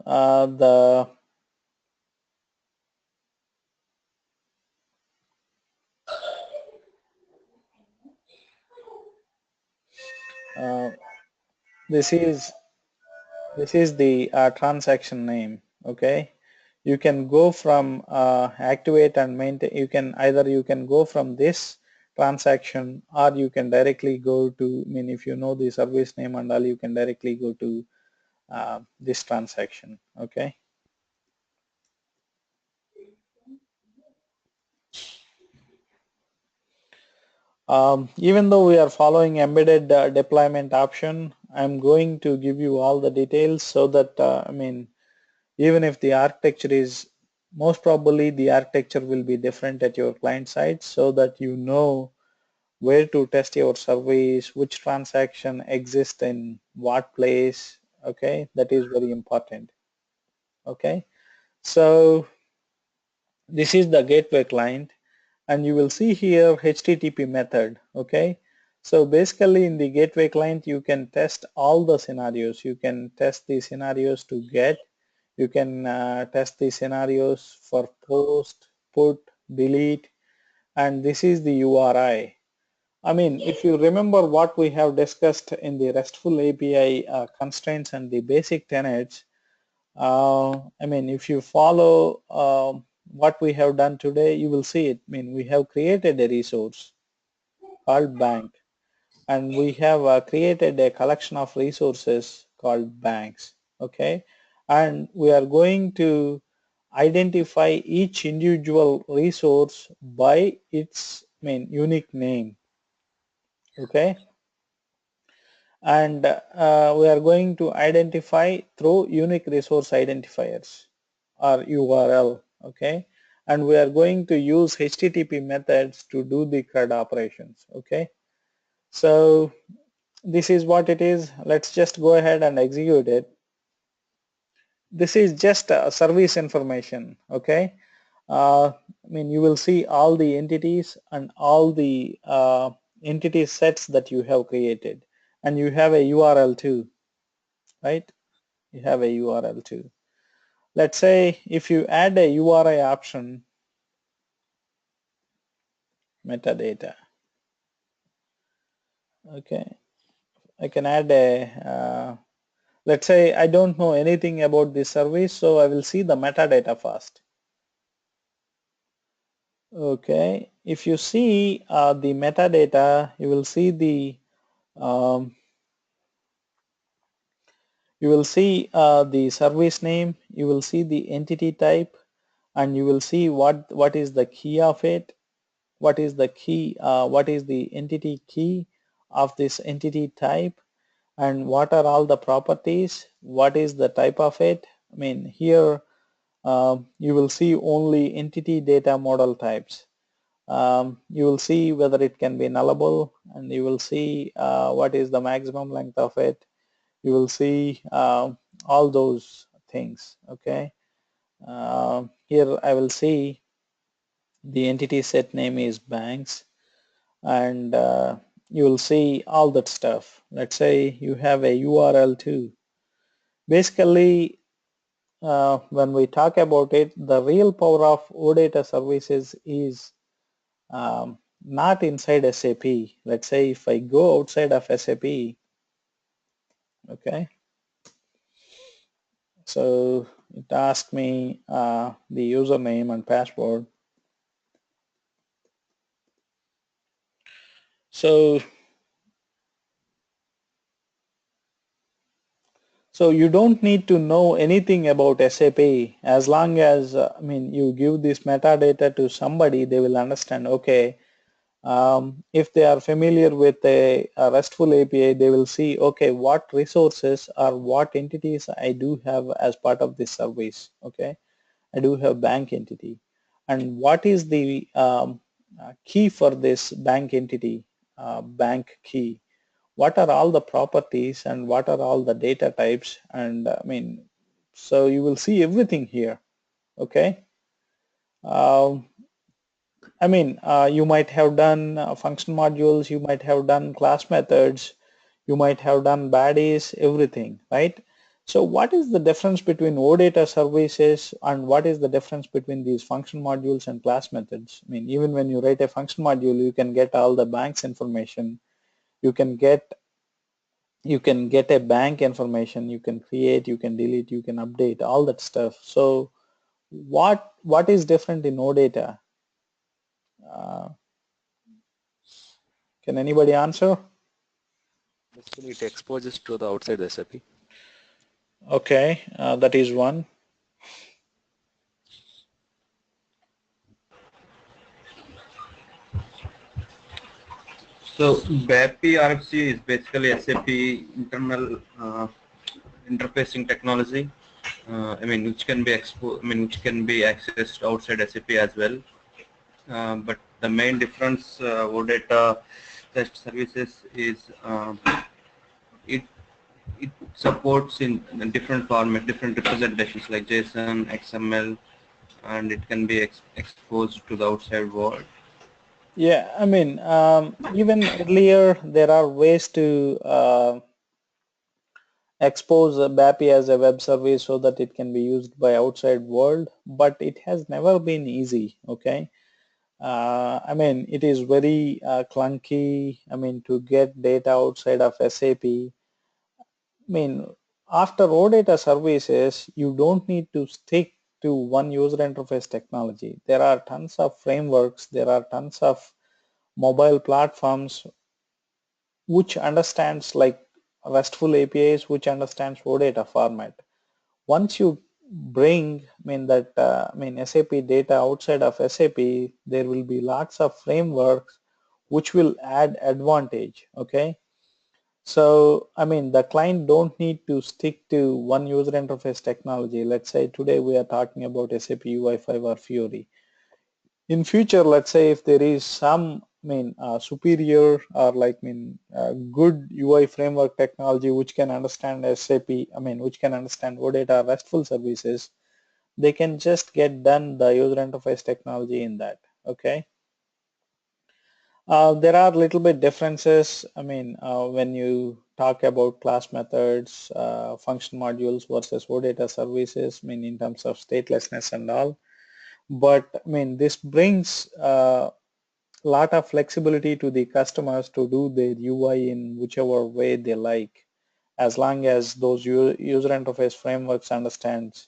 this is the transaction name. Okay, you can go from activate and maintain. You can go from this transaction, or you can directly go to, if you know the service name and all, you can directly go to this transaction. Okay. Even though we are following embedded deployment option, I'm going to give you all the details so that even if the architecture is, most probably the architecture will be different at your client side, so that you know where to test your service, which transaction exists in what place. Okay, that is very important. Okay, so this is the gateway client, and you will see here HTTP method. Okay, so basically in the gateway client you can test all the scenarios. You can test the scenarios to get, you can test the scenarios for post, put, delete, and this is the URI. If you remember what we have discussed in the RESTful API constraints and the basic tenets, if you follow what we have done today, you will see it. We have created a resource called bank, and we have created a collection of resources called banks. Okay, and we are going to identify each individual resource by its unique name. Okay, and we are going to identify through unique resource identifiers or URL. Okay, and we are going to use HTTP methods to do the CRUD operations. Okay, so this is what it is. Let's just go ahead and execute it. This is just service information. Okay, you will see all the entities and all the entity sets that you have created, and you have a URL too, right? You have a URL too. Let's say if you add a URI option, metadata. Okay, I can add a let's say I don't know anything about this service, so I will see the metadata first. Okay, if you see the metadata, you will see the service name, you will see the entity type, and you will see what is the key of it, what is the key, what is the entity key of this entity type, and what are all the properties, what is the type of it. Here you will see only entity data model types. You will see whether it can be nullable, and you will see what is the maximum length of it. You will see all those things. Okay, here I will see the entity set name is banks, and you will see all that stuff. Let's say you have a URL too. Basically, when we talk about it, the real power of OData services is not inside SAP. Let's say if I go outside of SAP, okay, so it asks me the username and password. So you don't need to know anything about SAP. As long as you give this metadata to somebody, they will understand. Okay, if they are familiar with a RESTful API, they will see, okay, what resources or what entities I do have as part of this service. Okay, I do have bank entity, and what is the key for this bank entity, bank key. What are all the properties and what are all the data types, and so you will see everything here. Okay, you might have done function modules, you might have done class methods, you might have done bodies, everything, right? So what is the difference between OData services, and what is the difference between these function modules and class methods? Even when you write a function module, you can get all the bank's information, you can get a bank information, you can create, you can delete, you can update, all that stuff. So what is different in OData? Can anybody answer? Basically, it exposes to the outside the SAP. Okay, that is one. So BAPI RFC is basically SAP internal interfacing technology. I mean, which can be which can be accessed outside SAP as well. But the main difference OData test services is it it supports in different format, different representations like JSON, XML, and it can be exposed to the outside world. Yeah, I mean, even earlier there are ways to expose BAPI as a web service so that it can be used by outside world, but it has never been easy. Okay, I mean, it is very clunky. I mean, to get data outside of SAP. I mean, after OData services, you don't need to stick to one user interface technology. There are tons of frameworks. There are tons of mobile platforms which understands like RESTful APIs, which understands OData format. Once you bring, SAP data outside of SAP, there will be lots of frameworks which will add advantage. Okay, so I mean the client don't need to stick to one user interface technology. Let's say today we are talking about SAP UI5 or Fiori. In future, let's say if there is some superior or good UI framework technology which can understand SAP, which can understand OData RESTful services, they can just get done the user interface technology in that. Okay. There are little bit differences. When you talk about class methods, function modules versus OData services, in terms of statelessness and all. But this brings lot of flexibility to the customers to do their UI in whichever way they like, as long as those user interface frameworks understands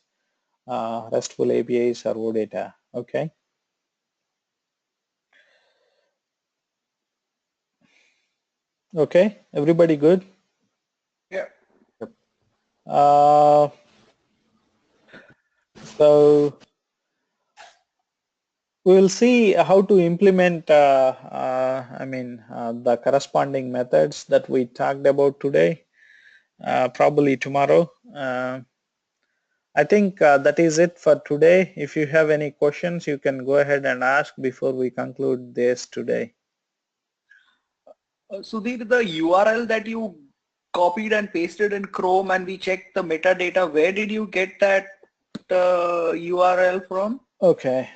RESTful APIs or OData. Okay. Okay, everybody good? Yeah. So we will see how to implement the corresponding methods that we talked about today, probably tomorrow. I think that is it for today. If you have any questions, you can go ahead and ask before we conclude this today. Sudhir, the URL that you copied and pasted in Chrome and we checked the metadata, where did you get that URL from? Okay.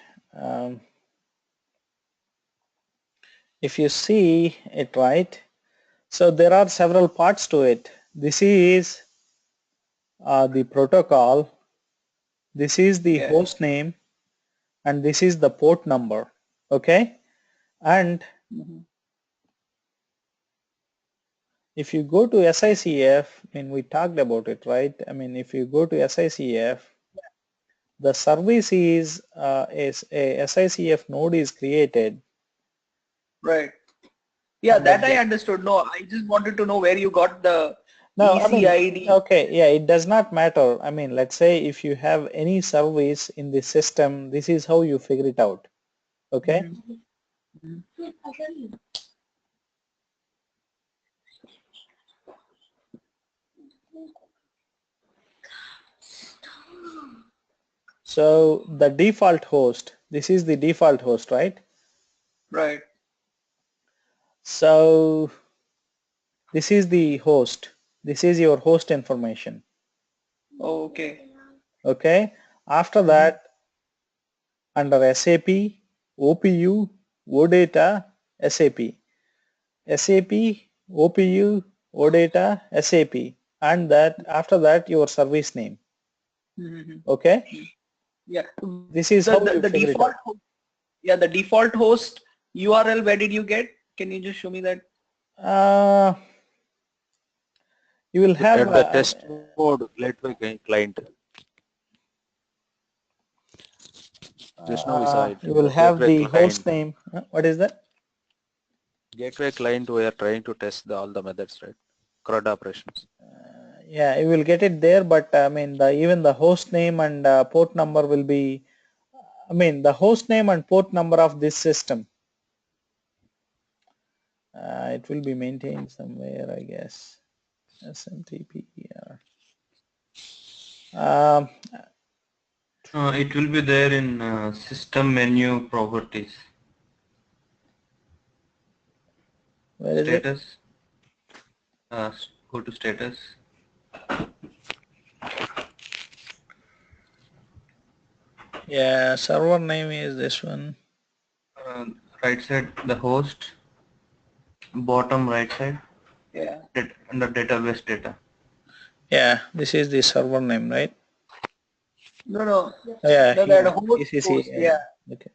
If you see it right, so there are several parts to it. This is the protocol, this is the host name, and this is the port number. Okay, and if you go to SICF, we talked about it, right? If you go to SICF, the service is a SICF node is created. Right. Yeah, that I understood. No, I just wanted to know where you got the ECID. Okay, yeah, it does not matter. Let's say if you have any service in the system, this is how you figure it out. Okay. So the default host, this is the default host, right? Right. So this is the host. This is your host information. Okay. Okay. After that, under SAP, OPU, OData, SAP, OPU, OData, SAP, and that after that your service name. Okay. Yeah. This is how you figure default. it out. Yeah, the default host URL. Where did you get? Can you just show me that? You will have at the test mode led by client. Just now we saw it. You will have the host name. What is that? gateway client, we are trying to test all the methods, right? CRUD operations. Yeah, you will get it there, but I mean, even the host name and port number will be, I mean, the host name and port number of this system. It will be maintained somewhere, I guess. SMTP. It will be there in system menu properties. Where is it? Status. Go to status. Yeah, server name is this one. Right side, the host. Bottom right side. Yeah. Under database data. Yeah, this is the server name, right? No. Yeah, No, that whole ECC. host, yeah. Okay.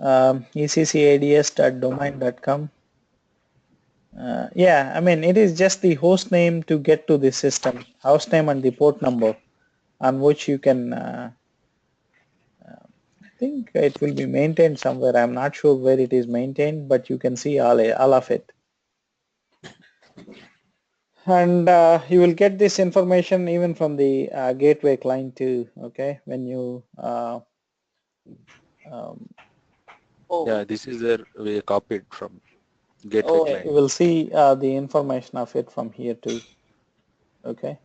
ECCADS.domain.com. Yeah, I mean, it is just the host name to get to the system, host name and the port number on which you can, I think it will be maintained somewhere. I'm not sure where it is maintained, but you can see all of it. And you will get this information even from the gateway client too, okay, when you Yeah, this is where we copied from gateway client. you will see the information of it from here too, okay.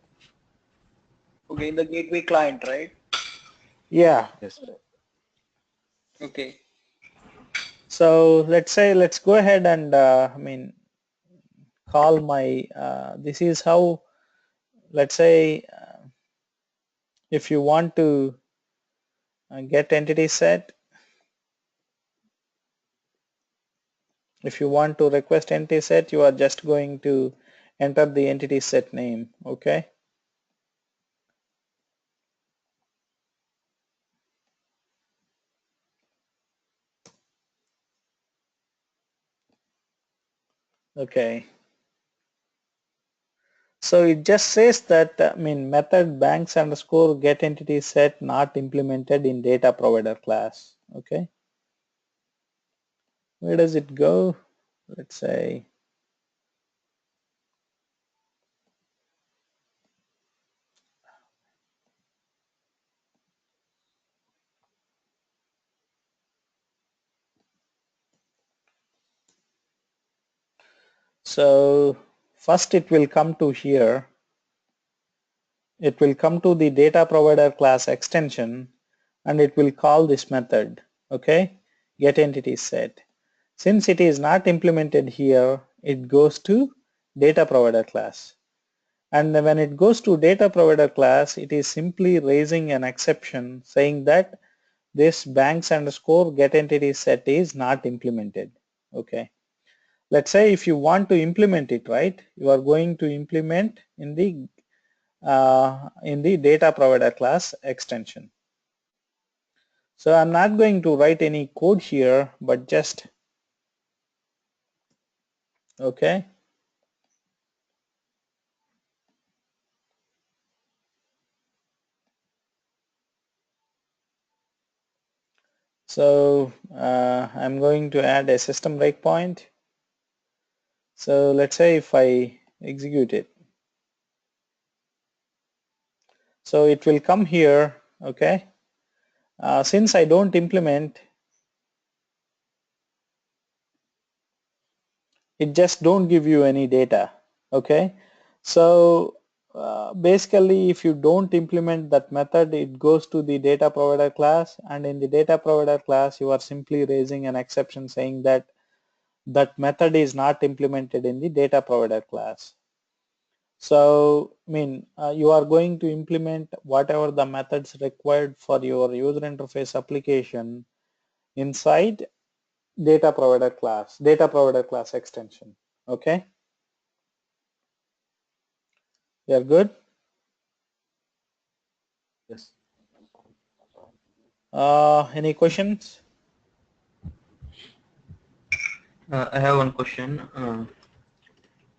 Okay, in the gateway client, right? Yeah. Yes. Okay. So let's go ahead and I mean, call my this is how, let's say if you want to get entity set, if you want to request entity set, you are just going to enter the entity set name, okay. Okay. So it just says that I mean, method banks underscore get entity set not implemented in data provider class, okay. Where does it go? Let's say so first it will come to here. It will come to the data provider class extension and it will call this method, okay, get entity set. Since it is not implemented here, it goes to data provider class. And when it goes to data provider class, it is simply raising an exception saying that this banks underscore get entity set is not implemented, okay. Let's say if you want to implement it, right, you are going to implement in the data provider class extension. So I'm not going to write any code here, but just, okay. So I'm going to add a system breakpoint. So let's say if I execute it. So it will come here, okay. Since I don't implement, it just don't give you any data, okay. So basically if you don't implement that method, it goes to the data provider class, and in the data provider class you are simply raising an exception saying that that method is not implemented in the data provider class. So I mean you are going to implement whatever the methods required for your user interface application inside data provider class extension, okay. You're good. Yes. Any questions? I have one question.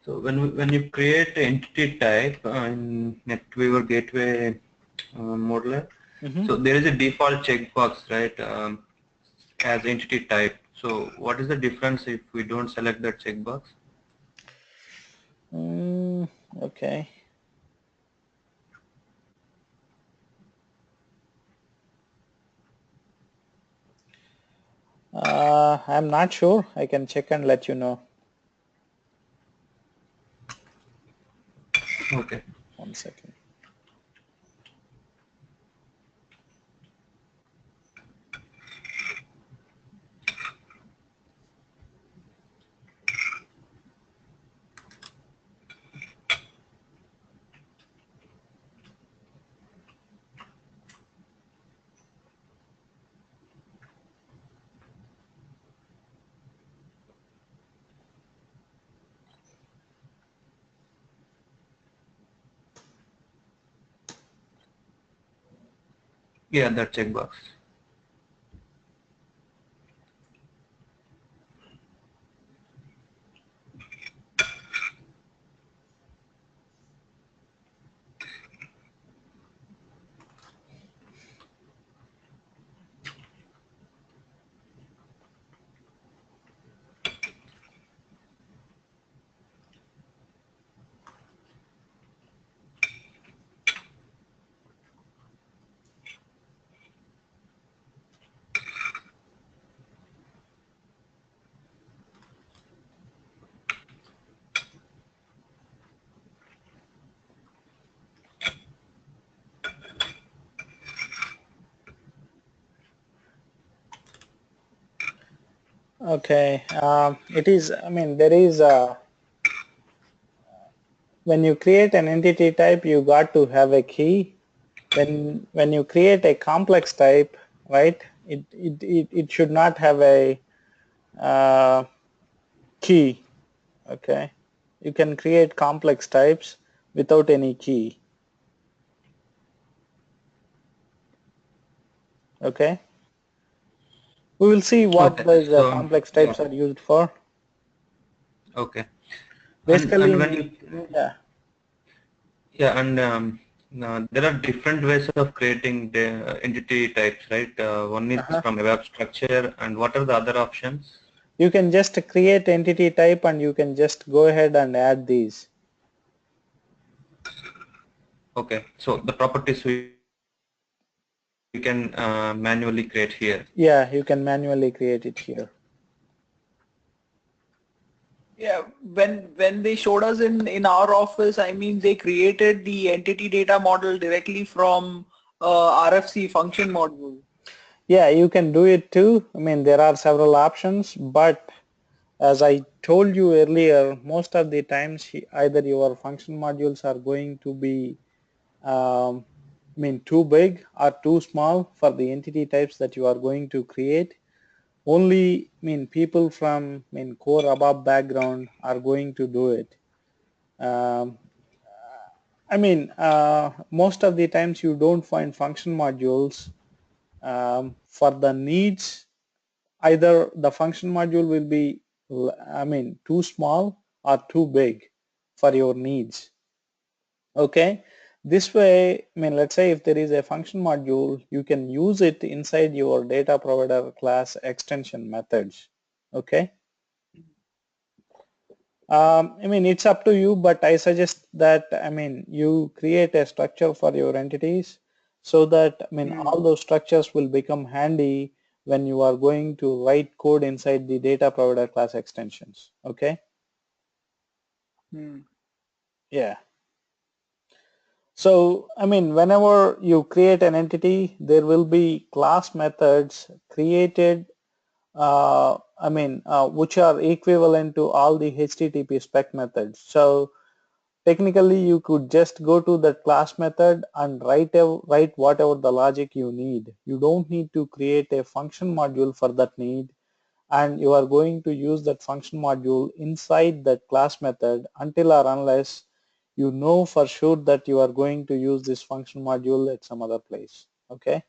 So when you create entity type in NetWeaver Gateway modeler, so there is a default checkbox, right? as entity type. So what is the difference if we don't select that checkbox? Okay. I'm not sure. I can check and let you know. Okay. 1 second. Yeah, that checkbox. Okay. It is, I mean, there is a, when you create an entity type, you got to have a key. When you create a complex type, right, it should not have a key. Okay. You can create complex types without any key. Okay. We will see what Okay. those So complex yeah. types are used for. Okay. And when Basically, you yeah. yeah, and there are different ways of creating the entity types, right? One is Uh-huh. from web structure, and what are the other options? You can just create entity type and you can just go ahead and add these. Okay, so the properties we can manually create here. Yeah, you can manually create it here. Yeah, when they showed us in our office, I mean, they created the entity data model directly from RFC function module. Yeah, you can do it too. I mean, there are several options, but as I told you earlier, most of the times either your function modules are going to be I mean, too big or too small for the entity types that you are going to create. Only, I mean, people from, I mean, core ABAP background are going to do it. Um, I mean, most of the times you don't find function modules for the needs. Either the function module will be, I mean, too small or too big for your needs. Okay. This way, I mean, let's say if there is a function module, you can use it inside your data provider class extension methods. Okay. I mean, it's up to you, but I suggest that, I mean, you create a structure for your entities so that, I mean, all those structures will become handy when you are going to write code inside the data provider class extensions. Okay. Yeah. So, I mean, whenever you create an entity, there will be class methods created, which are equivalent to all the HTTP spec methods. So, technically, you could just go to that class method and write whatever the logic you need. You don't need to create a function module for that need, and you are going to use that function module inside that class method until or unless you know for sure that you are going to use this function module at some other place. Okay.